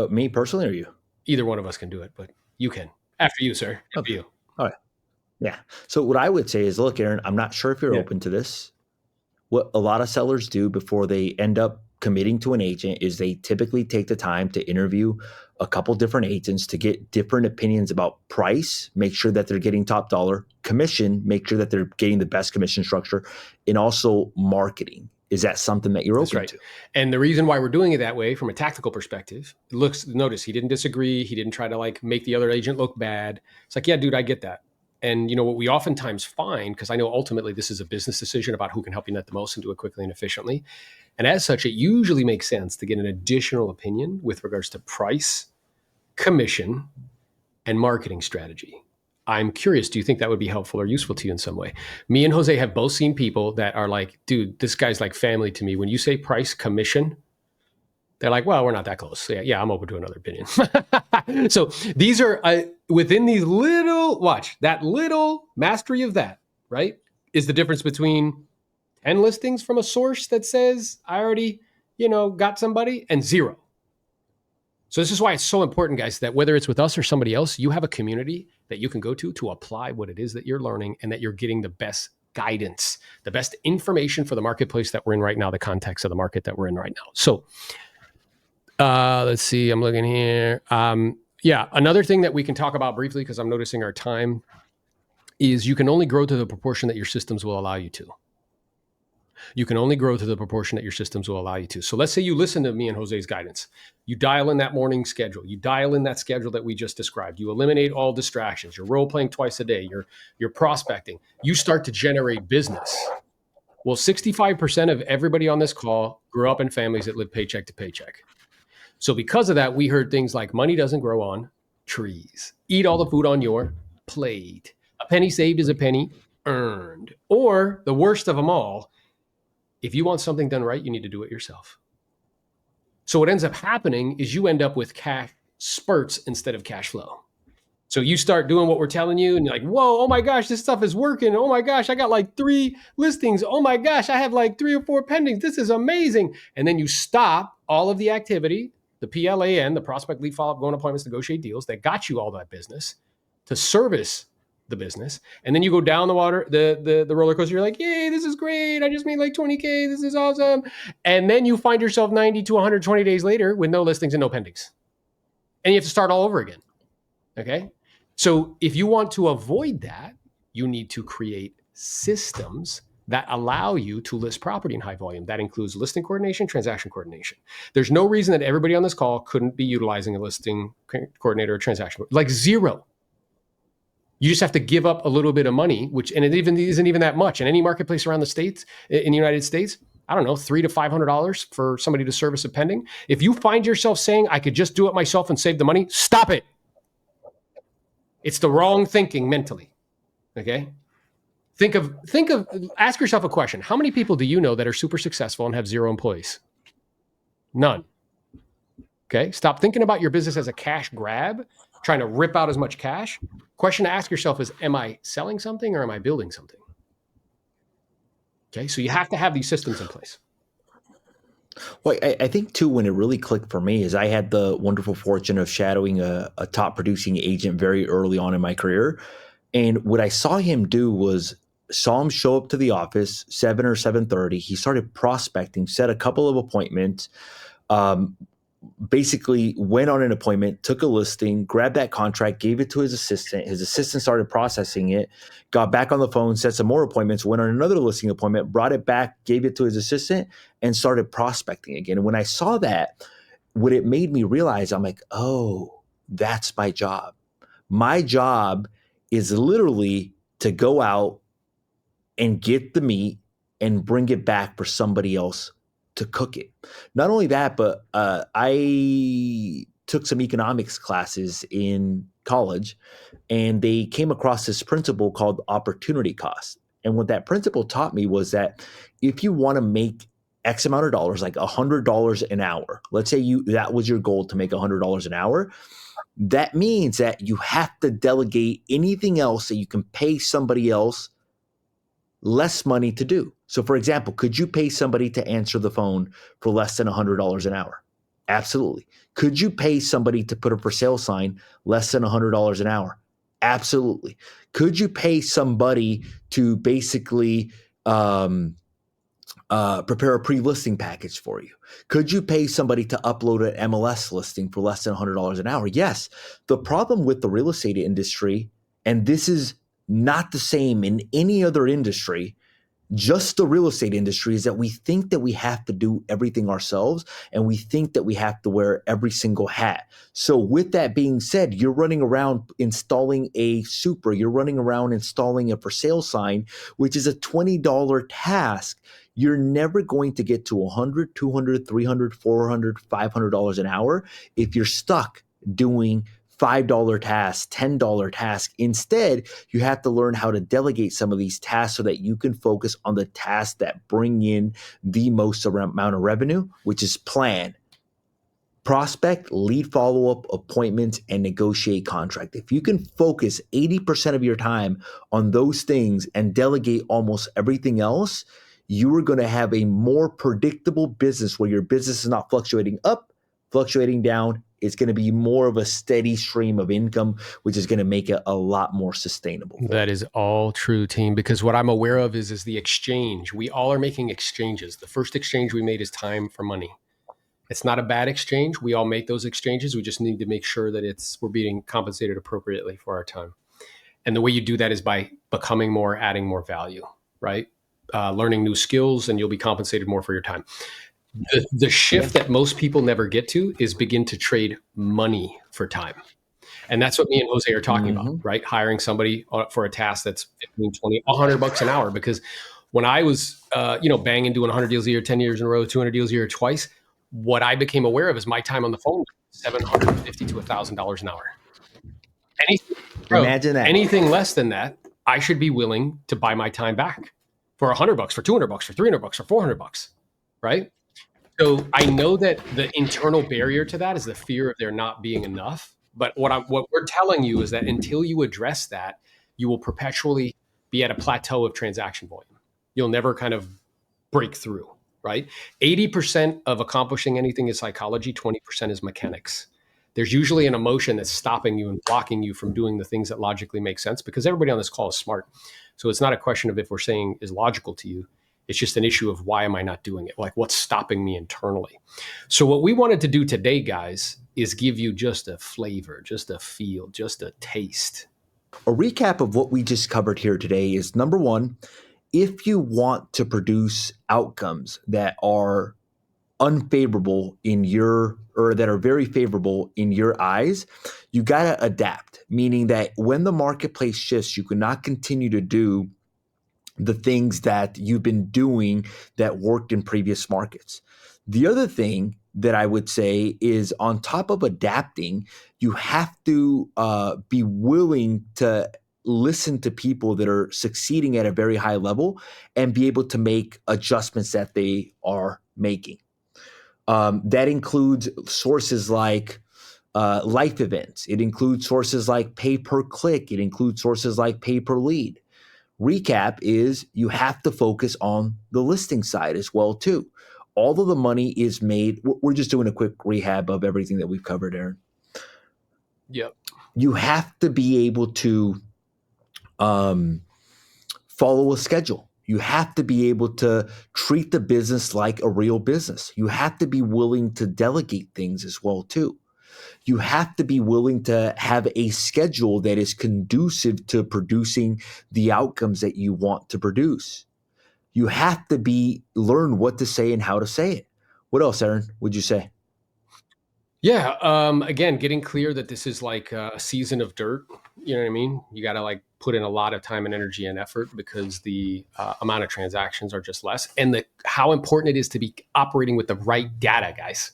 me personally, or you? Either one of us can do it, but you can. After you, sir. After Okay. you. All right. Yeah. So what I would say is, look, Aaron, I'm not sure if you're open to this. What a lot of sellers do before they end up committing to an agent is they typically take the time to interview a couple different agents to get different opinions about price, make sure that they're getting top dollar, commission, make sure that they're getting the best commission structure, and also marketing. Is that something that you're That's open right. to? And the reason why we're doing it that way from a tactical perspective, notice he didn't disagree. He didn't try to like make the other agent look bad. It's like, yeah, dude, I get that. And you know what we oftentimes find, because I know ultimately this is a business decision about who can help you net the most and do it quickly and efficiently. And as such, it usually makes sense to get an additional opinion with regards to price, commission, and marketing strategy. I'm curious, do you think that would be helpful or useful to you in some way? Me and Jose have both seen people that are like, dude, this guy's like family to me. When you say price, commission, they're like, well, we're not that close. So yeah, I'm open to another opinion. So these are within these little, watch, that little mastery of that, right, is the difference between 10 listings from a source that says, I already, got somebody, and 0. So this is why it's so important, guys, that whether it's with us or somebody else, you have a community that you can go to apply what it is that you're learning and that you're getting the best guidance, the best information for the marketplace that we're in right now, the context of the market that we're in right now. So let's see, I'm looking here. Yeah, another thing that we can talk about briefly, because I'm noticing our time, is you can only grow to the proportion that your systems will allow you to. You can only grow to the proportion that your systems will allow you to. So let's say you listen to me and Jose's guidance. You dial in that morning schedule. You dial in that schedule that we just described. You eliminate all distractions. You're role playing twice a day. You're prospecting. You start to generate business. Well, 65% of everybody on this call grew up in families that live paycheck to paycheck. So because of that, we heard things like money doesn't grow on trees. Eat all the food on your plate. A penny saved is a penny earned. Or the worst of them all, if you want something done right, you need to do it yourself. So what ends up happening is you end up with cash spurts instead of cash flow. So you start doing what we're telling you and you're like, whoa, oh my gosh, this stuff is working. Oh my gosh, I got like 3 listings. Oh my gosh, I have like 3 or 4 pendings. This is amazing. And then you stop all of the activity, the PLAN, the prospect lead follow-up, go on appointments, negotiate deals that got you all that business to service the business. And then you go down the water, the roller coaster. You're like, yay, this is great. I just made like 20K. This is awesome. And then you find yourself 90 to 120 days later with no listings and no pendings. And you have to start all over again. Okay. So if you want to avoid that, you need to create systems that allow you to list property in high volume. That includes listing coordination, transaction coordination. There's no reason that everybody on this call couldn't be utilizing a listing coordinator or transaction, like 0. You just have to give up a little bit of money, and it isn't even that much. In any marketplace around the States, in the United States, I don't know, $300 to $500 for somebody to service a pending. If you find yourself saying, I could just do it myself and save the money, stop it. It's the wrong thinking mentally. Okay. Ask yourself a question. How many people do you know that are super successful and have 0 employees? None. Okay. Stop thinking about your business as a cash grab, trying to rip out as much cash. Question to ask yourself is, am I selling something or am I building something? Okay. So you have to have these systems in place. Well, I think too, when it really clicked for me is I had the wonderful fortune of shadowing a top producing agent very early on in my career. And what I saw him do was saw him show up to the office 7 or 7:30. He started prospecting, set a couple of appointments, basically went on an appointment, took a listing, grabbed that contract, gave it to his assistant. His assistant started processing it, got back on the phone, set some more appointments, went on another listing appointment, brought it back, gave it to his assistant, and started prospecting again. And when I saw that, what it made me realize, I'm like, oh, that's my job. My job is literally to go out and get the meat and bring it back for somebody else to cook it. Not only that, but I took some economics classes in college, and they came across this principle called opportunity cost. And what that principle taught me was that if you want to make X amount of dollars, like $100 an hour, let's say that was your goal to make $100 an hour, that means that you have to delegate anything else that you can pay somebody else less money to do. So for example, could you pay somebody to answer the phone for less than $100 an hour? Absolutely. Could you pay somebody to put a for sale sign less than $100 an hour? Absolutely. Could you pay somebody to basically prepare a pre-listing package for you? Could you pay somebody to upload an MLS listing for less than $100 an hour? Yes. The problem with the real estate industry, and this is not the same in any other industry, just the real estate industry is that we think that we have to do everything ourselves, and we think that we have to wear every single hat. So with that being said, you're running around installing a Supra, you're running around installing a for sale sign, which is a $20 task. You're never going to get to 100, 200, 300, 400, $500 an hour if you're stuck doing $5 tasks, $10 tasks. Instead, you have to learn how to delegate some of these tasks so that you can focus on the tasks that bring in the most amount of revenue, which is plan, prospect, lead follow-up, appointments, and negotiate contract. If you can focus 80% of your time on those things and delegate almost everything else, you are going to have a more predictable business where your business is not fluctuating up, fluctuating down. It's going to be more of a steady stream of income, which is going to make it a lot more sustainable. That is all true, team, because what I'm aware of is the exchange. We all are making exchanges. The first exchange we made is time for money. It's not a bad exchange. We all make those exchanges. We just need to make sure that we're being compensated appropriately for our time. And the way you do that is by becoming more, adding more value, right? Learning new skills, and you'll be compensated more for your time. The shift that most people never get to is begin to trade money for time. And that's what me and Jose are talking about, right? Hiring somebody for a task that's 15, 20, $100 an hour. Because when I was, banging, doing 100 deals a year, 10 years in a row, 200 deals a year twice, what I became aware of is my time on the phone, $750 to $1,000 an hour. Imagine that. Anything less than that, I should be willing to buy my time back for $100, for $200, for $300, for $400, right? So I know that the internal barrier to that is the fear of there not being enough. But what we're telling you is that until you address that, you will perpetually be at a plateau of transaction volume. You'll never kind of break through, right? 80% of accomplishing anything is psychology, 20% is mechanics. There's usually an emotion that's stopping you and blocking you from doing the things that logically make sense, because everybody on this call is smart. So it's not a question of if we're saying is logical to you. It's just an issue of why am I not doing it? Like, what's stopping me internally? So what we wanted to do today, guys, is give you just a flavor, just a feel, just a taste. A recap of what we just covered here today is, number one, if you want to produce outcomes that are unfavorable that are very favorable in your eyes, you got to adapt, meaning that when the marketplace shifts, you cannot continue to do the things that you've been doing that worked in previous markets. The other thing that I would say is, on top of adapting, you have to be willing to listen to people that are succeeding at a very high level and be able to make adjustments that they are making. That includes sources like life events. It includes sources like pay per click. It includes sources like pay per lead. Recap is you have to focus on the listing side as well too. All of the money is made. We're just doing a quick rehab of everything that we've covered, Aaron. Yep. You have to be able to follow a schedule. You have to be able to treat the business like a real business. You have to be willing to delegate things as well too. You have to be willing to have a schedule that is conducive to producing the outcomes that you want to produce. You have to learn what to say and how to say it. What else, Aaron, would you say? Yeah. Again, getting clear that this is like a season of dirt. You know what I mean? You got to put in a lot of time and energy and effort, because the amount of transactions are just less, and how important it is to be operating with the right data, guys.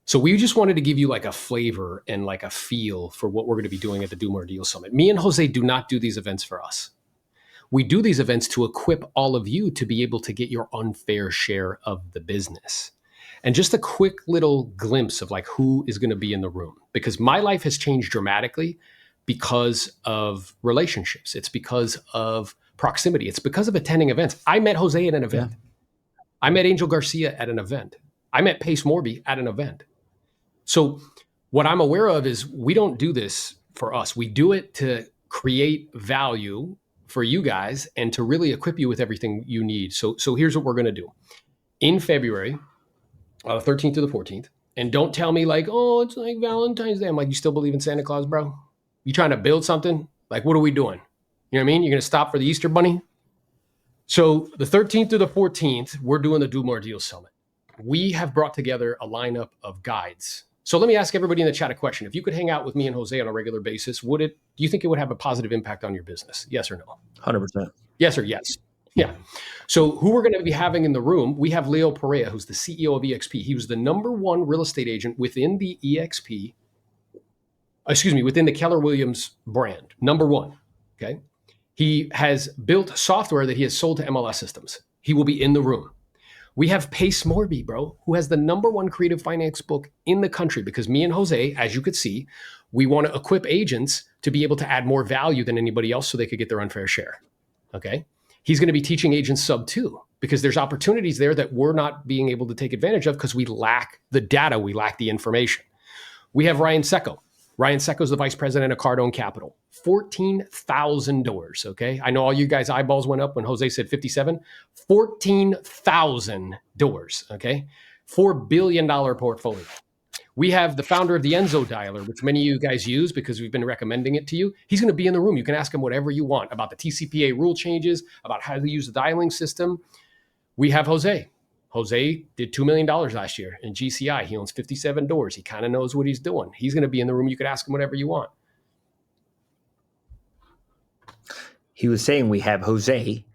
So we just wanted to give you a flavor and a feel for what we're going to be doing at the Do More Deal Summit. Me and Jose do not do these events for us. We do these events to equip all of you to be able to get your unfair share of the business. And just a quick little glimpse of who is going to be in the room, because my life has changed dramatically because of relationships. It's because of proximity. It's because of attending events. I met Jose at an event. Yeah. I met Angel Garcia at an event. I met Pace Morby at an event. So what I'm aware of is we don't do this for us. We do it to create value for you guys and to really equip you with everything you need. So here's what we're going to do. In February, 13th to the 14th, and don't tell me oh, it's like Valentine's Day. I'm you still believe in Santa Claus, bro? You trying to build something? What are we doing? You know what I mean? You're going to stop for the Easter Bunny? So the 13th through the 14th, we're doing the Do More Deals Summit. We have brought together a lineup of guides. So let me ask everybody in the chat a question. If you could hang out with me and Jose on a regular basis, do you think it would have a positive impact on your business? Yes or no? 100%. Yes or yes? Yeah. So who we're going to be having in the room, we have Leo Perea, who's the CEO of EXP. He was the number one real estate agent within the within the Keller Williams brand, number one. Okay. He has built software that he has sold to MLS systems. He will be in the room. We have Pace Morby, bro, who has the number one creative finance book in the country, because me and Jose, as you could see, we want to equip agents to be able to add more value than anybody else so they could get their unfair share. Okay. He's going to be teaching agents sub two, because there's opportunities there that we're not being able to take advantage of because we lack the data, we lack the information. We have Ryan Secco. Ryan Secco is the vice president of Cardone Capital. 14,000 doors, okay? I know all you guys' eyeballs went up when Jose said 57. 14,000 doors, okay? $4 billion portfolio. We have the founder of the Enzo Dialer, which many of you guys use because we've been recommending it to you. He's going to be in the room. You can ask him whatever you want about the TCPA rule changes, about how to use the dialing system. We have Jose. Jose did $2 million last year in GCI. He owns 57 doors. He kind of knows what he's doing. He's going to be in the room. You could ask him whatever you want. He was saying we have Jose,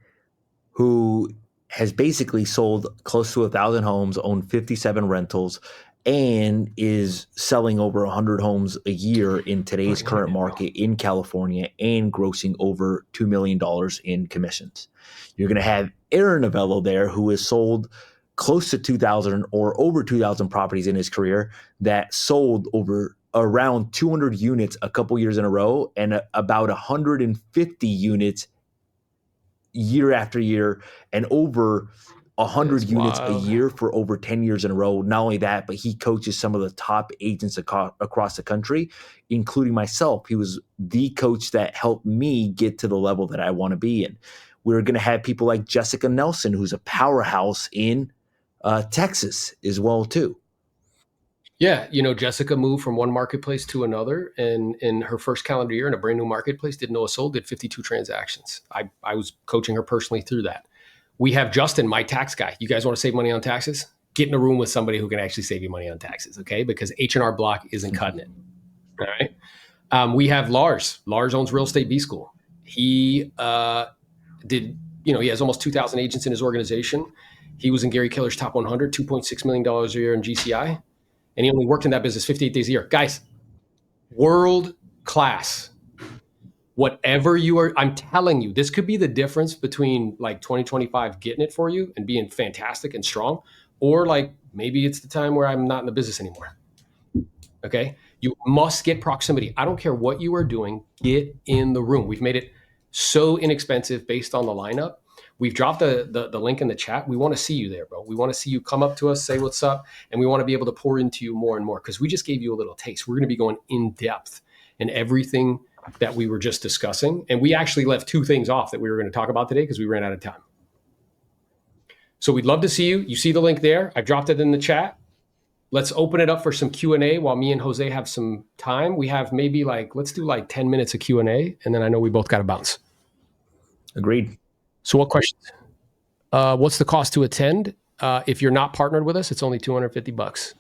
who has basically sold close to 1,000 homes, owned 57 rentals, and is selling over 100 homes a year in today's current market in California and grossing over $2 million in commissions. You're going to have Aaron Novello there, who has sold close to 2,000 or over 2,000 properties in his career, that sold over around 200 units a couple years in a row and about 150 units year after year, and over 100 units a year for over 10 years in a row. Not only that, but he coaches some of the top agents across the country, including myself. He was the coach that helped me get to the level that I want to be in. We're going to have people like Jessica Nelson, who's a powerhouse in Texas as well, too. Yeah, Jessica moved from one marketplace to another, and in her first calendar year in a brand new marketplace, didn't know a soul, did 52 transactions. I was coaching her personally through that. We have Justin, my tax guy. You guys want to save money on taxes? Get in a room with somebody who can actually save you money on taxes, okay? Because H&R Block isn't cutting it. All right. We have Lars. Lars owns Real Estate B School. He he has almost 2,000 agents in his organization. He was in Gary Keller's top 100, $2.6 million a year in GCI. And he only worked in that business 58 days a year. Guys, world class. Whatever you are, I'm telling you, this could be the difference between like 2025 getting it for you and being fantastic and strong, or like maybe it's the time where I'm not in the business anymore. Okay. You must get proximity. I don't care what you are doing, get in the room. We've made it so inexpensive based on the lineup. We've dropped the link in the chat. We want to see you there, bro. We want to see you come up to us, say what's up, and we want to be able to pour into you more and more, because we just gave you a little taste. We're going to be going in depth in everything that we were just discussing. And we actually left two things off that we were going to talk about today because we ran out of time. So we'd love to see you. You see the link there. I dropped it in the chat. Let's open it up for some Q&A while me and Jose have some time. We have maybe let's do 10 minutes of Q&A, and then I know we both got to bounce. Agreed. So what questions? What's the cost to attend? If you're not partnered with us, it's only $250.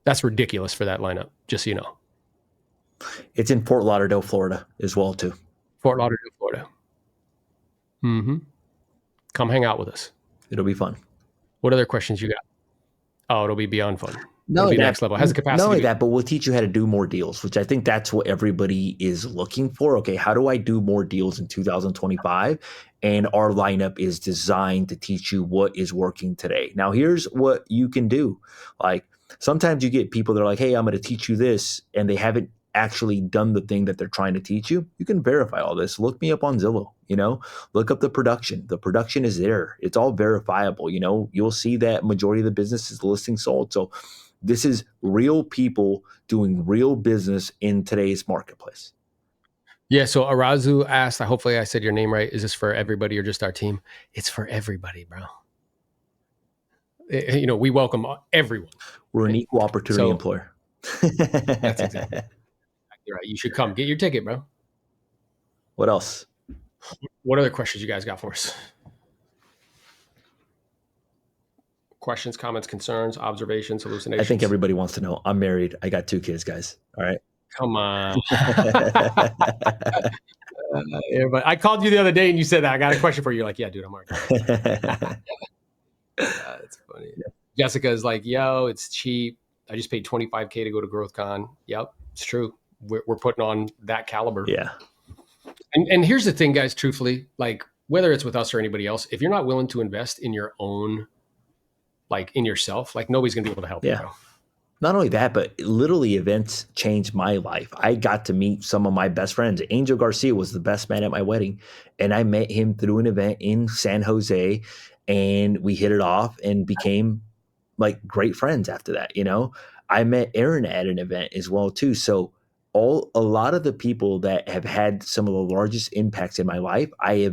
That's ridiculous for that lineup, just so you know. It's in Fort Lauderdale, Florida as well, too. Fort Lauderdale, Florida. Mm-hmm. Come hang out with us. It'll be fun. What other questions you got? Oh, it'll be beyond fun. No, next level. It has the capacity. Not only that, but we'll teach you how to do more deals, which I think that's what everybody is looking for. Okay, how do I do more deals in 2025? And our lineup is designed to teach you what is working today. Now, here's what you can do. Like sometimes you get people that are like, hey, I'm going to teach you this, and they haven't actually done the thing that they're trying to teach you. You can verify all this. Look me up on Zillow, look up the production. The production is there. It's all verifiable. You'll see that majority of the business is listing sold. So this is real people doing real business in today's marketplace. Yeah. So Arazu asked, hopefully I said your name right. Is this for everybody or just our team? It's for everybody, bro. We welcome everyone. We're an equal opportunity employer. That's exactly right. You should come. Get your ticket, bro. What else? What other questions you guys got for us? Questions, comments, concerns, observations, I think hallucinations? everybody wants to know. I'm married. I got 2 kids, guys. All right. Come on. But I called you the other day and you said, I got a question for you. You're like, yeah, dude, I'm already married. It's funny. Jessica is like, yo, it's cheap. I just paid 25K to go to GrowthCon. Yep, it's true. We're putting on that caliber. Yeah. And here's the thing, guys, truthfully, like whether it's with us or anybody else, if you're not willing to invest in your own, like in yourself, like nobody's gonna be able to help you, Yeah. bro. Not only that, but literally events changed my life. I got to meet some of my best friends. Angel Garcia was the best man at my wedding. And I met him through an event in San Jose, and we hit it off and became like great friends after that. I met Aaron at an event as well too. So a lot of the people that have had some of the largest impacts in my life, I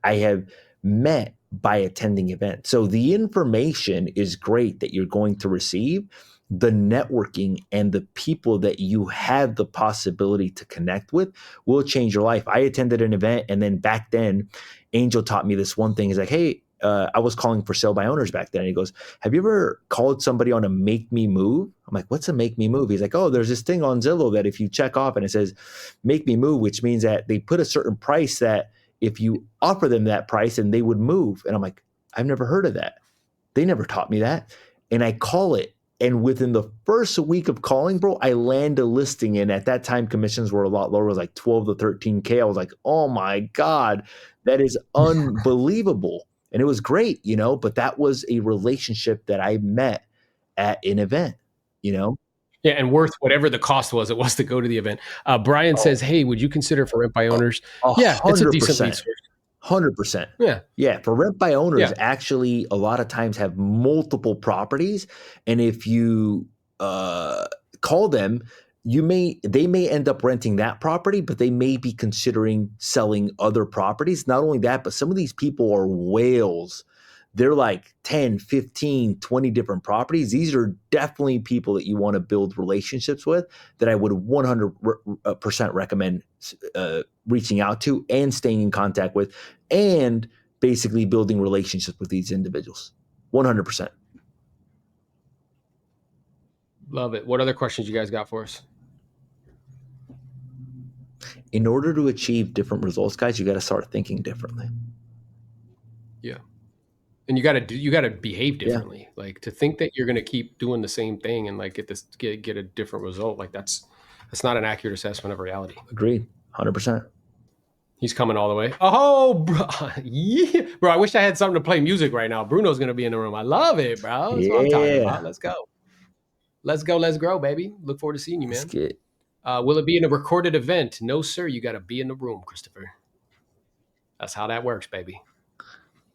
have met by attending events. So the information is great that you're going to receive. The networking and the people that you have the possibility to connect with will change your life. I attended an event, and then back then, Angel taught me this one thing. He's like, hey, I was calling for sale by owners back then. And he goes, have you ever called somebody on a make me move? I'm like, what's a make me move? He's like, oh, there's this thing on Zillow that if you check off and it says make me move, which means that they put a certain price that if you offer them that price and they would move. And I'm like, I've never heard of that. They never taught me that. And I call it. And within the first week of calling, bro, I land a listing. And at that time, commissions were a lot lower. It was like 12 to 13K. I was like, oh my God, that is unbelievable. And it was great, but that was a relationship that I met at an event, you know? Yeah, and worth whatever the cost was, it was to go to the event. Brian says, hey, would you consider for rent by owners? Yeah, it's a decent lead 100%. source. 100%. Yeah. Yeah. For rent by owners, Yeah. actually, a lot of times have multiple properties. And if you call them, they may end up renting that property, but they may be considering selling other properties. Not only that, but some of these people are whales. They're like 10, 15, 20 different properties. These are definitely people that you want to build relationships with that I would 100% recommend reaching out to and staying in contact with and basically building relationships with these individuals. 100%. Love it. What other questions you guys got for us? In order to achieve different results, guys, you got to start thinking differently. Yeah. And you got to behave differently. Yeah. Like to think that you're going to keep doing the same thing and like get a different result. Like that's not an accurate assessment of reality. Agreed. 100%. He's coming all the way. Oh, bro. Yeah. Bro, I wish I had something to play music right now. Bruno's going to be in the room. I love it, bro. That's what I'm talking about. Let's go. Let's go. Let's grow, baby. Look forward to seeing you, man. Let's get... will it be in a recorded event? No, sir. You got to be in the room, Christopher. That's how that works, baby.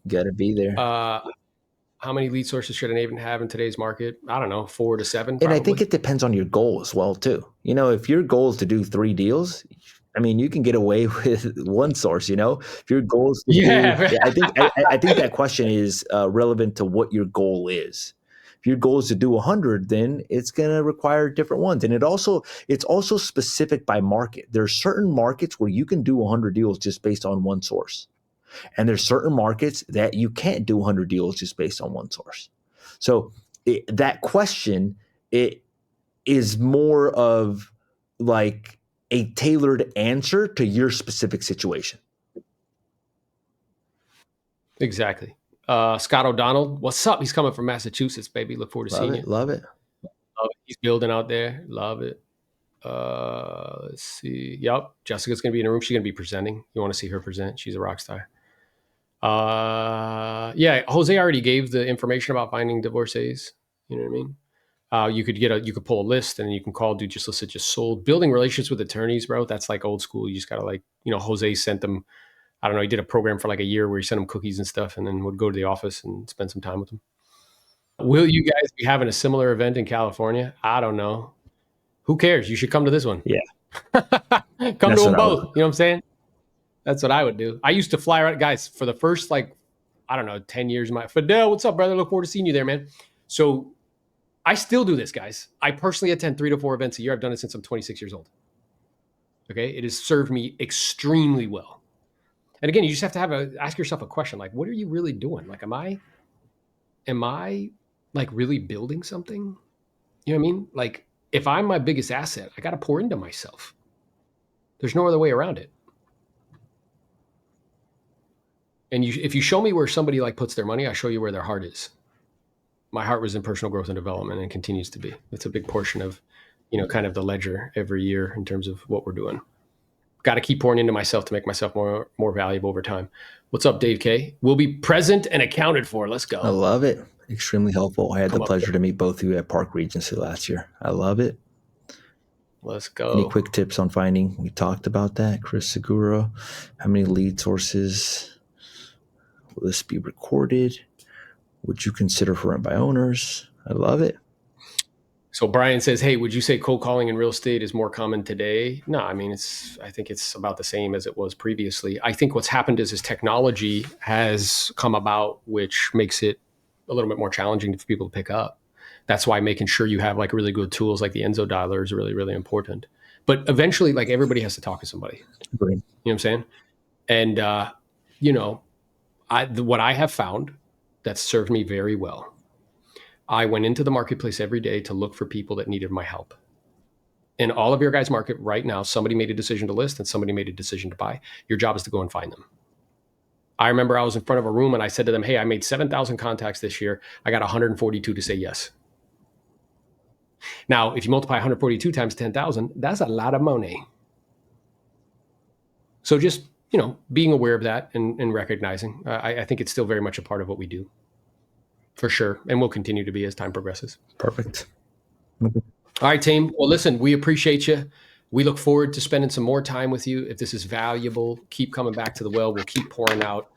Got to be there. How many lead sources should an agent have in today's market? I don't know, 4 to 7. And I think it depends on your goal as well, too. If your goal is to do 3 deals, I mean, you can get away with one source. If your goal is to do, I think that question is relevant to what your goal is. If your goal is to do 100, then it's going to require different ones. And it's also specific by market. There are certain markets where you can do 100 deals just based on one source. And there's certain markets that you can't do 100 deals just based on one source. So that question, it is more of like a tailored answer to your specific situation. Exactly. Scott O'Donnell, what's up? He's coming from Massachusetts, baby. Look forward to seeing you. Love it. He's building out there. Love it. Let's see. Yep. Jessica's going to be in the room. She's going to be presenting. You want to see her present? She's a rock star. Yeah. Jose already gave the information about finding divorcees. You know what I mean? You could pull a list and you can call, dude, just list it, just sold. Building relationships with attorneys, bro. That's like old school. You just got to Jose sent them, I don't know, he did a program for like a year where he sent them cookies and stuff and then would go to the office and spend some time with them. Will you guys be having a similar event in California? I don't know. Who cares? You should come to this one. Yeah. Come to them both. You know what I'm saying? That's what I would do. I used to fly around, guys, for the first 10 years. Fidel, what's up, brother? Look forward to seeing you there, man. So I still do this, guys. I personally attend 3 to 4 events a year. I've done it since I'm 26 years old. Okay. It has served me extremely well. And again, you just have to ask yourself a question like, what are you really doing? Like, am I am I like really building something? You know what I mean? Like if I'm my biggest asset, I got to pour into myself. There's no other way around it. And if you show me where somebody like puts their money, I show you where their heart is. My heart was in personal growth and development and continues to be. It's a big portion of, kind of the ledger every year in terms of what we're doing. Got to keep pouring into myself to make myself more valuable over time. What's up, Dave K? We'll be present and accounted for. Let's I go. love it. Extremely helpful. I had Come the up pleasure there. to meet both of you at Park Regency last year. I love it. Let's Any go. quick tips on finding? We talked about that. Chris Segura. How many lead sources will this be recorded? Would you consider for rent by owners? I love it. So Brian says, "Hey, would you say cold calling in real estate is more common today?" No, I mean I think it's about the same as it was previously. I think what's happened is technology has come about, which makes it a little bit more challenging for people to pick up. That's why making sure you have like really good tools like the Enzo dialer is really, really important. But eventually, like everybody has to talk to somebody. Great. You know what I'm saying? And you know, what I have found that served me very well. I went into the marketplace every day to look for people that needed my help. In all of your guys' market right now, somebody made a decision to list and somebody made a decision to buy. Your job is to go and find them. I remember I was in front of a room and I said to them, "Hey, I made 7,000 contacts this year. I got 142 to say yes." Now, if you multiply 142 times 10,000, that's a lot of money. So just, being aware of that and recognizing, I think it's still very much a part of what we do. For sure. And will continue to be as time progresses. Perfect. All right, team. Well, listen, we appreciate you. We look forward to spending some more time with you. If this is valuable, keep coming back to the well. We'll keep pouring out.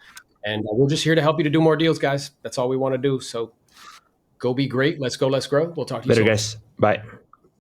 And we're just here to help you to do more deals, guys. That's all we want to do. So go be great. Let's go. Let's grow. We'll talk to you Better, soon. guys. Bye.